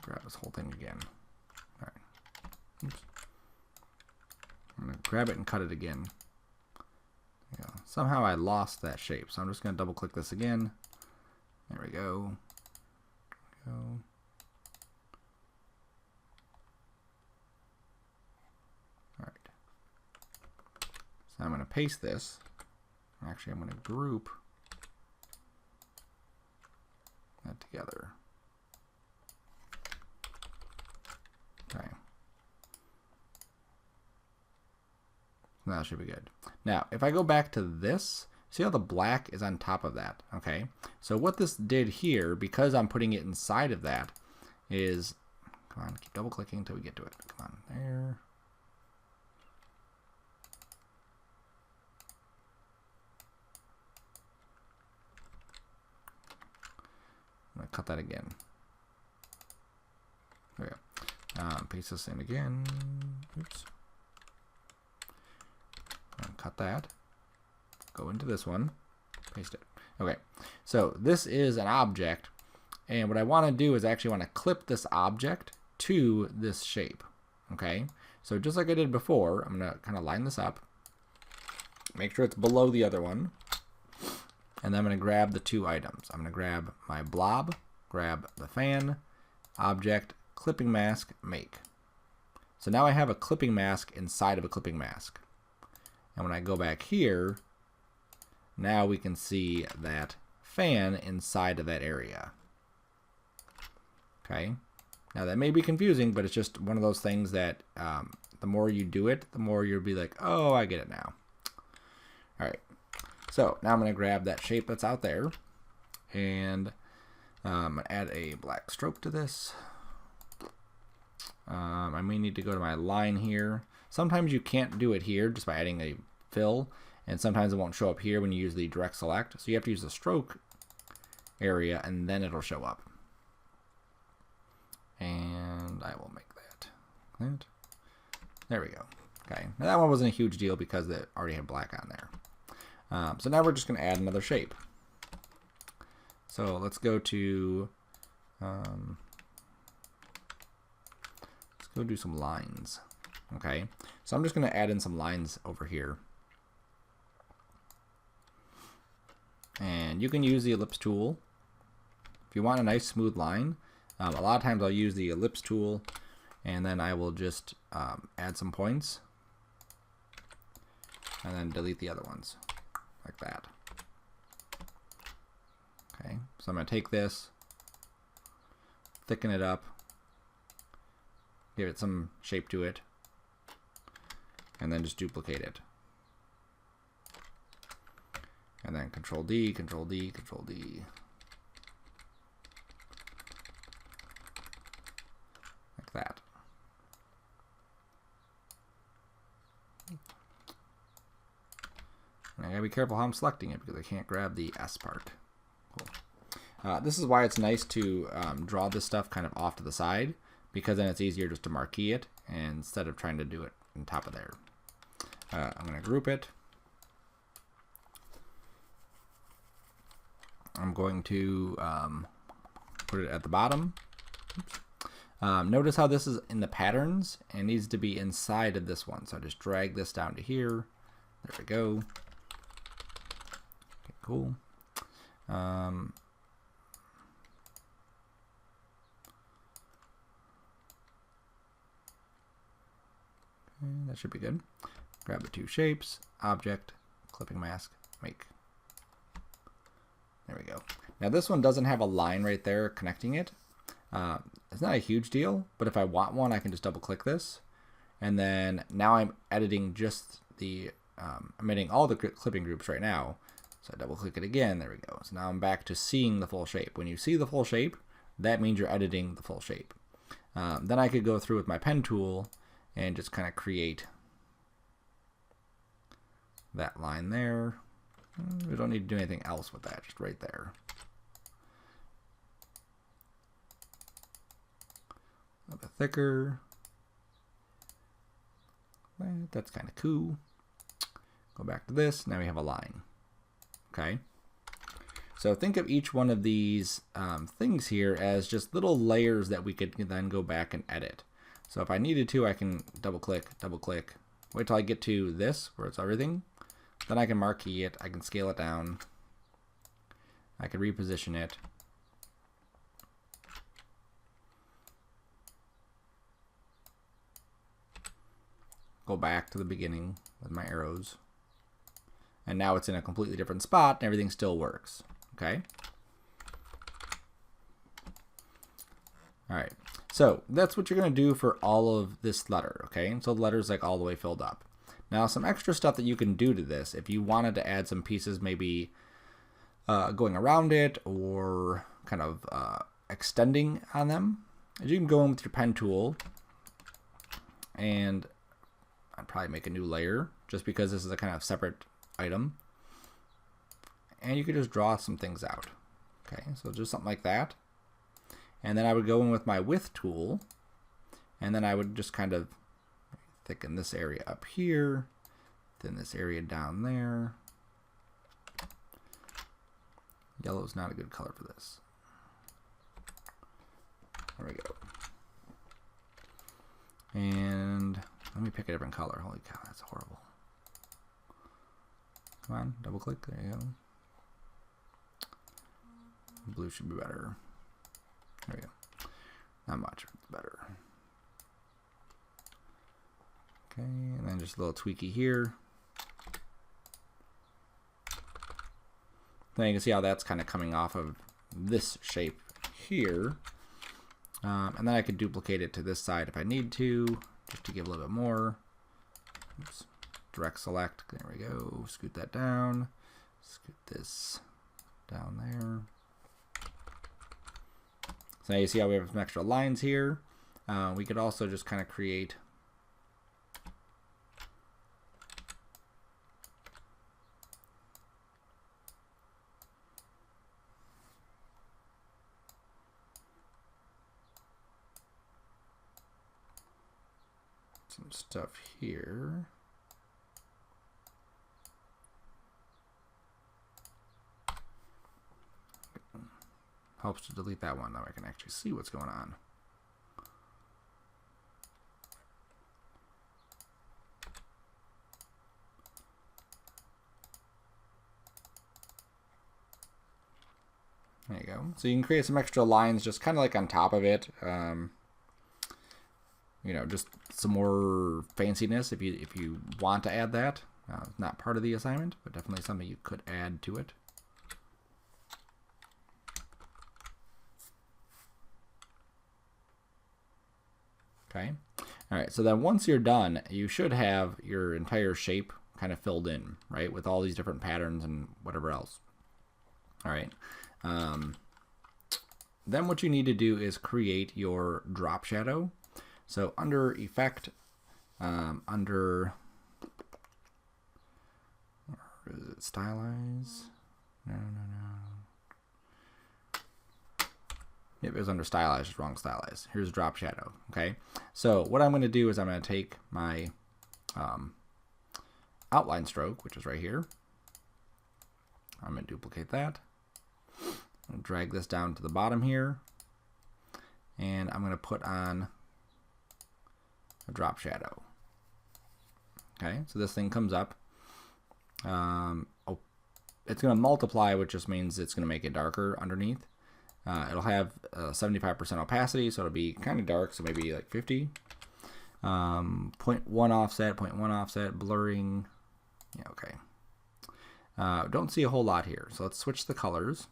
S1: Grab this whole thing again. All right. Oops. I'm going to grab it and cut it again. Yeah. Somehow I lost that shape, so I'm just going to double click this again. There we go. All right. So I'm going to paste this. Actually, I'm going to group that together. Okay. That should be good. Now, if I go back to this, see how the black is on top of that? Okay. So what this did here, because I'm putting it inside of that, is, come on, keep double clicking until we get to it. Come on, there. I'm going to cut that again. There we go. Paste this in again. Oops. Cut that. Go into this one. Paste it. Okay. So this is an object. And what I want to do is actually want to clip this object to this shape. Okay. So just like I did before, I'm going to kind of line this up. Make sure it's below the other one. And then I'm going to grab the two items. I'm going to grab my blob, grab the fan, object, clipping mask, make. So now I have a clipping mask inside of a clipping mask. And when I go back here, now we can see that fan inside of that area. Okay. Now that may be confusing, but it's just one of those things that the more you do it, the more you'll be like, oh, I get it now. All right. So now I'm going to grab that shape that's out there and add a black stroke to this. I may need to go to my line here. Sometimes you can't do it here just by adding a fill, and sometimes it won't show up here when you use the direct select. So you have to use the stroke area and then it'll show up. And I will make that. There we go. Okay, now that one wasn't a huge deal because it already had black on there. So now we're just going to add another shape. So let's go to, let's go do some lines. Okay, so I'm just going to add in some lines over here. And you can use the ellipse tool. If you want a nice smooth line, a lot of times I'll use the ellipse tool and then I will just add some points and then delete the other ones. like that. Okay, so I'm going to take this, thicken it up, give it some shape to it, and then just duplicate it. And then Control D, Control D, Control D. Like that. And I gotta be careful how I'm selecting it because I can't grab the S part. Cool. This is why it's nice to draw this stuff kind of off to the side, because then it's easier just to marquee it instead of trying to do it on top of there. I'm going to group it. I'm going to put it at the bottom. Notice how this is in the patterns and needs to be inside of this one. So I just drag this down to here. There we go. Okay, cool. That should be good. Grab the two shapes, object, clipping mask, make. There we go. Now this one doesn't have a line right there connecting it. It's not a huge deal, but if I want one, I can just double click this. And then now I'm editing just the, I'm editing all the clipping groups right now. So I double click it again, there we go. So now I'm back to seeing the full shape. When you see the full shape, that means you're editing the full shape. Then I could go through with my pen tool and just kind of create that line there. We don't need to do anything else with that, just right there. A little bit thicker. That's kind of cool. Go back to this, now we have a line. Okay. So think of each one of these things here as just little layers that we could then go back and edit. So if I needed to, I can double click, wait till I get to this where it's everything. Then I can marquee it, I can scale it down, I can reposition it. Go back to the beginning with my arrows. And now it's in a completely different spot and everything still works. Okay? Alright, so that's what you're going to do for all of this letter. Okay, so the letter's like all the way filled up. Now some extra stuff that you can do to this, if you wanted to add some pieces maybe going around it or kind of extending on them, is you can go in with your pen tool and I'd probably make a new layer just because this is a kind of separate item. And you could just draw some things out. Okay, so just something like that. And then I would go in with my width tool and then I would just kind of thicken this area up here, thin this area down there. Yellow is not a good color for this. There we go. And let me pick a different color. Holy cow, that's horrible. Come on, double click. There you go. Blue should be better. There we go. Not much, it's better. Okay, and then just a little tweaky here. Then you can see how that's kind of coming off of this shape here. And then I could duplicate it to this side if I need to, just to give a little bit more. Oops. Direct select, there we go. Scoot that down. Scoot this down there. So now you see how we have some extra lines here. We could also just kind of create some stuff here. Helps to delete that one, though I can actually see what's going on. There you go. So you can create some extra lines just kind of like on top of it. You know, just some more fanciness if you want to add that. It's not part of the assignment, but definitely something you could add to it. Okay. All right, so then once you're done, you should have your entire shape kind of filled in, right, with all these different patterns and whatever else. All right. Then what you need to do is create your drop shadow. So under Effect, under where is it? Stylize? No. Yep, it was under Stylize, just wrong Stylize. Here's drop shadow. Okay. So what I'm going to do is I'm going to take my outline stroke, which is right here. I'm going to duplicate that. I'm going to drag this down to the bottom here, and I'm going to put on a drop shadow. Okay, so this thing comes up. It's going to multiply, which just means it's going to make it darker underneath. It'll have 75% opacity, so it'll be kind of dark, so maybe like 50. 0.1 offset, 0.1 offset, blurring. Yeah, okay. Don't see a whole lot here, so let's switch the colors.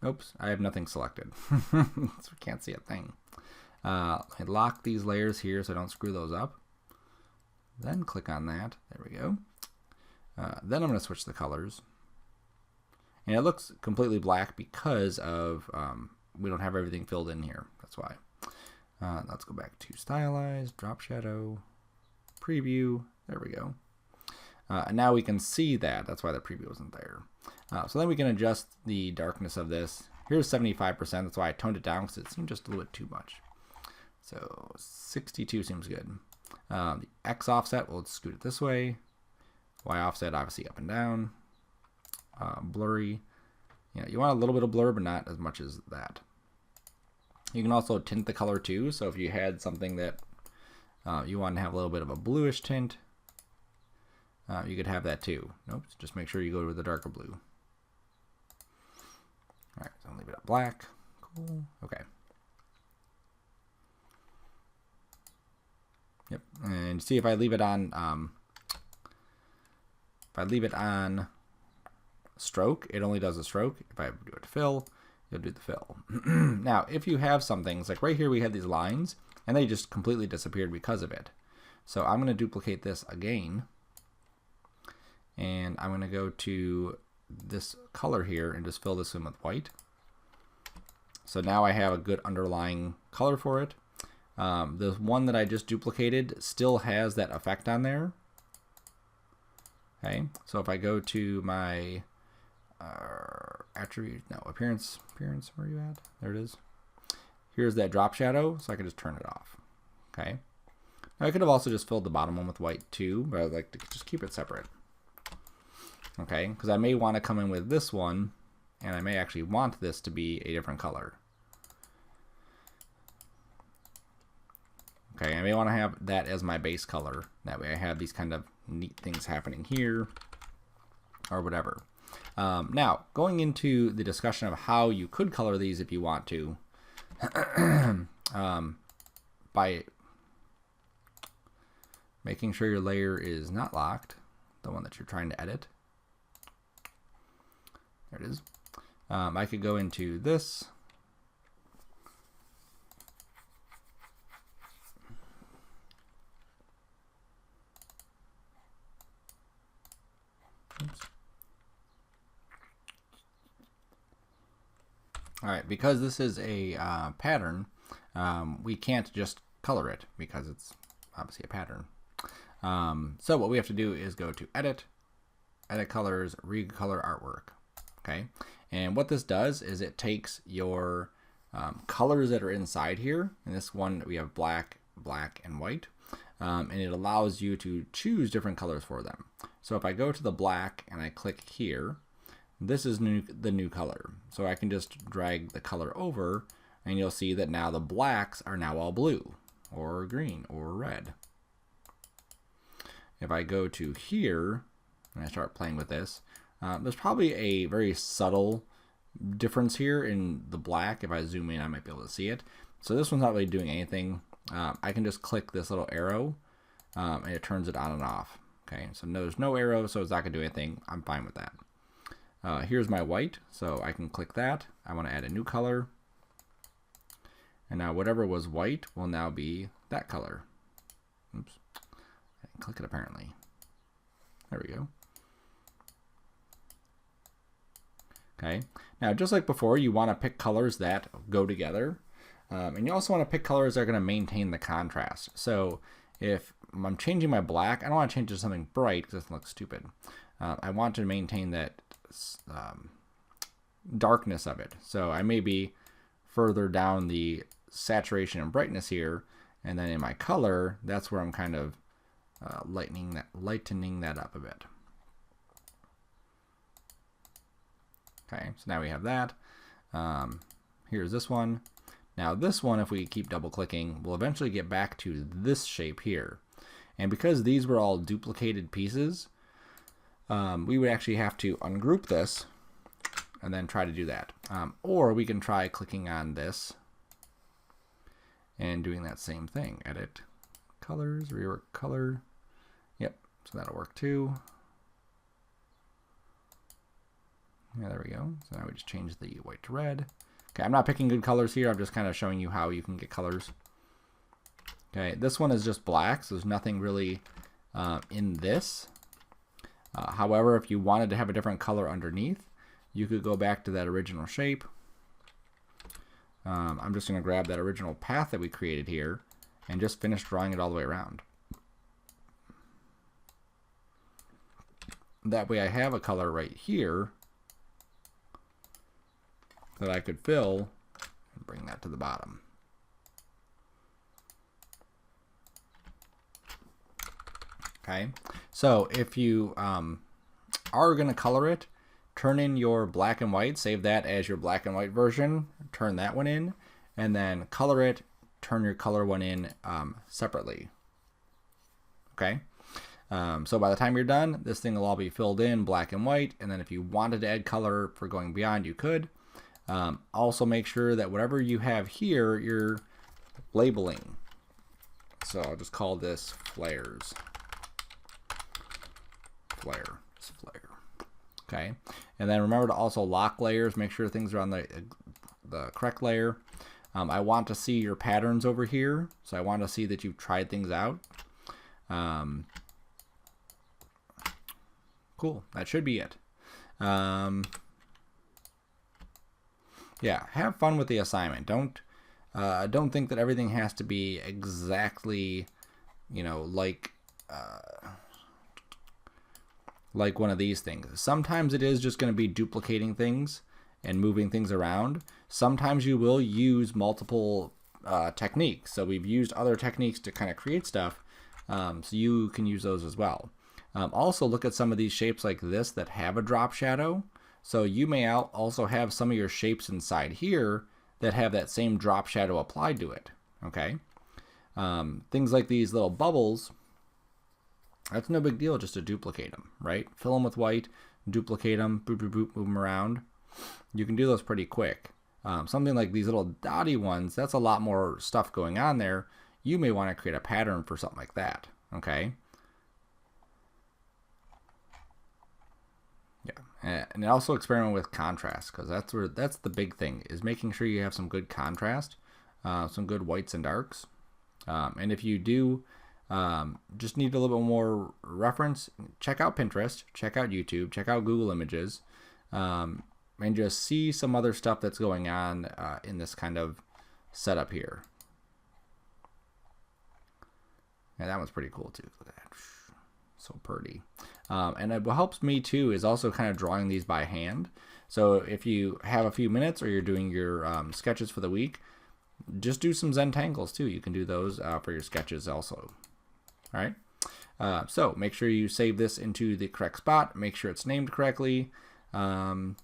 S1: Oops, I have nothing selected. So we can't see a thing. I lock these layers here so I don't screw those up. Then click on that. There we go. Then I'm going to switch the colors. And it looks completely black because of we don't have everything filled in here. That's why. Let's go back to Stylize, Drop Shadow, Preview. There we go. And now we can see that. That's why the preview wasn't there. So then we can adjust the darkness of this. Here's 75%. That's why I toned it down, because it seemed just a little bit too much. So 62 seems good. The X offset, we'll scoot it this way. Y offset, obviously up and down. Blurry. Yeah, you want a little bit of blur, but not as much as that. You can also tint the color too. So if you had something that you want to have a little bit of a bluish tint, you could have that too. Nope, just make sure you go with the darker blue. All right, so I'll leave it at black. Cool. Okay. Yep, and see if I leave it on. If I leave it on stroke, it only does a stroke. If I do it fill, it'll do the fill. Now, if you have some things like right here, we had these lines, and they just completely disappeared because of it. So I'm going to duplicate this again. And I'm going to go to this color here and just fill this in with white. So now I have a good underlying color for it. The one that I just duplicated still has that effect on there. Okay, so if I go to my attribute, no, appearance, where are you at? There it is. Here's that drop shadow, so I can just turn it off. Okay. Now I could have also just filled the bottom one with white too, but I'd like to just keep it separate. Okay, because I may want to come in with this one, and I may actually want this to be a different color. Okay, I may want to have that as my base color. That way I have these kind of neat things happening here, or whatever. Now, going into the discussion of how you could color these if you want to, by making sure your layer is not locked, the one that you're trying to edit. There it is. I could go into this. Oops. All right, because this is a pattern, we can't just color it because it's obviously a pattern. So what we have to do is go to Edit, Edit Colors, Recolor Artwork. Okay, and what this does is it takes your colors that are inside here. In this one, we have black, black, and white, and it allows you to choose different colors for them. So if I go to the black and I click here, this is the new color. So I can just drag the color over, and you'll see that now the blacks are now all blue, or green, or red. If I go to here and I start playing with this, there's probably a very subtle difference here in the black. If I zoom in, I might be able to see it. So this one's not really doing anything. I can just click this little arrow and it turns it on and off. Okay, so there's no arrow, so it's not going to do anything. I'm fine with that. Here's my white, so I can click that. I want to add a new color. And now whatever was white will now be that color. Oops. I didn't click it apparently. There we go. Okay, now just like before, you want to pick colors that go together. And you also want to pick colors that are going to maintain the contrast. So if I'm changing my black, I don't want to change it to something bright because it looks stupid. I want to maintain that darkness of it. So I may be further down the saturation and brightness here, and then in my color, that's where I'm kind of lightening that up a bit. Okay, so now we have that. Here's this one. Now this one, if we keep double clicking, we'll eventually get back to this shape here. And because these were all duplicated pieces, we would actually have to ungroup this and then try to do that. Or we can try clicking on this and doing that same thing. Edit colors, rework color. Yep, so that'll work too. Yeah, there we go. So now we just change the white to red. Okay, I'm not picking good colors here. I'm just kind of showing you how you can get colors. Okay, this one is just black, so there's nothing really in this. However, if you wanted to have a different color underneath, you could go back to that original shape. I'm just going to grab that original path that we created here and just finish drawing it all the way around. That way I have a color right here that I could fill and bring that to the bottom. Okay, so if you are going to color it, turn in your black and white, save that as your black and white version, turn that one in, and then color it, turn your color one in separately. Okay, so by the time you're done, this thing will all be filled in black and white, and then if you wanted to add color for going beyond, you could. Also make sure that whatever you have here, you're labeling. So I'll just call this flares. Flare. Okay, and then remember to also lock layers. Make sure things are on the correct layer. I want to see your patterns over here, so I want to see that you've tried things out. Cool, that should be it. Yeah, have fun with the assignment. Don't think that everything has to be exactly, you know, like one of these things. Sometimes it is just going to be duplicating things and moving things around. Sometimes you will use multiple techniques. So we've used other techniques to kind of create stuff, so you can use those as well. Also look at some of these shapes like this that have a drop shadow. So you may also have some of your shapes inside here that have that same drop shadow applied to it. Okay, things like these little bubbles, that's no big deal just to duplicate them, right? Fill them with white, duplicate them, boop, boop, boop, move them around. You can do those pretty quick. Something like these little dotty ones, that's a lot more stuff going on there. You may want to create a pattern for something like that, okay? Yeah, and also experiment with contrast, because that's the big thing, is making sure you have some good contrast, some good whites and darks. And if you do just need a little bit more reference, check out Pinterest, check out YouTube, check out Google Images, and just see some other stuff that's going on in this kind of setup here. And that one's pretty cool too. Look at that. So pretty. And what helps me too is also kind of drawing these by hand. So if you have a few minutes or you're doing your sketches for the week, just do some Zentangles too. You can do those for your sketches also. All right. So make sure you save this into the correct spot. Make sure it's named correctly. Awesome.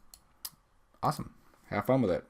S1: Have fun with it.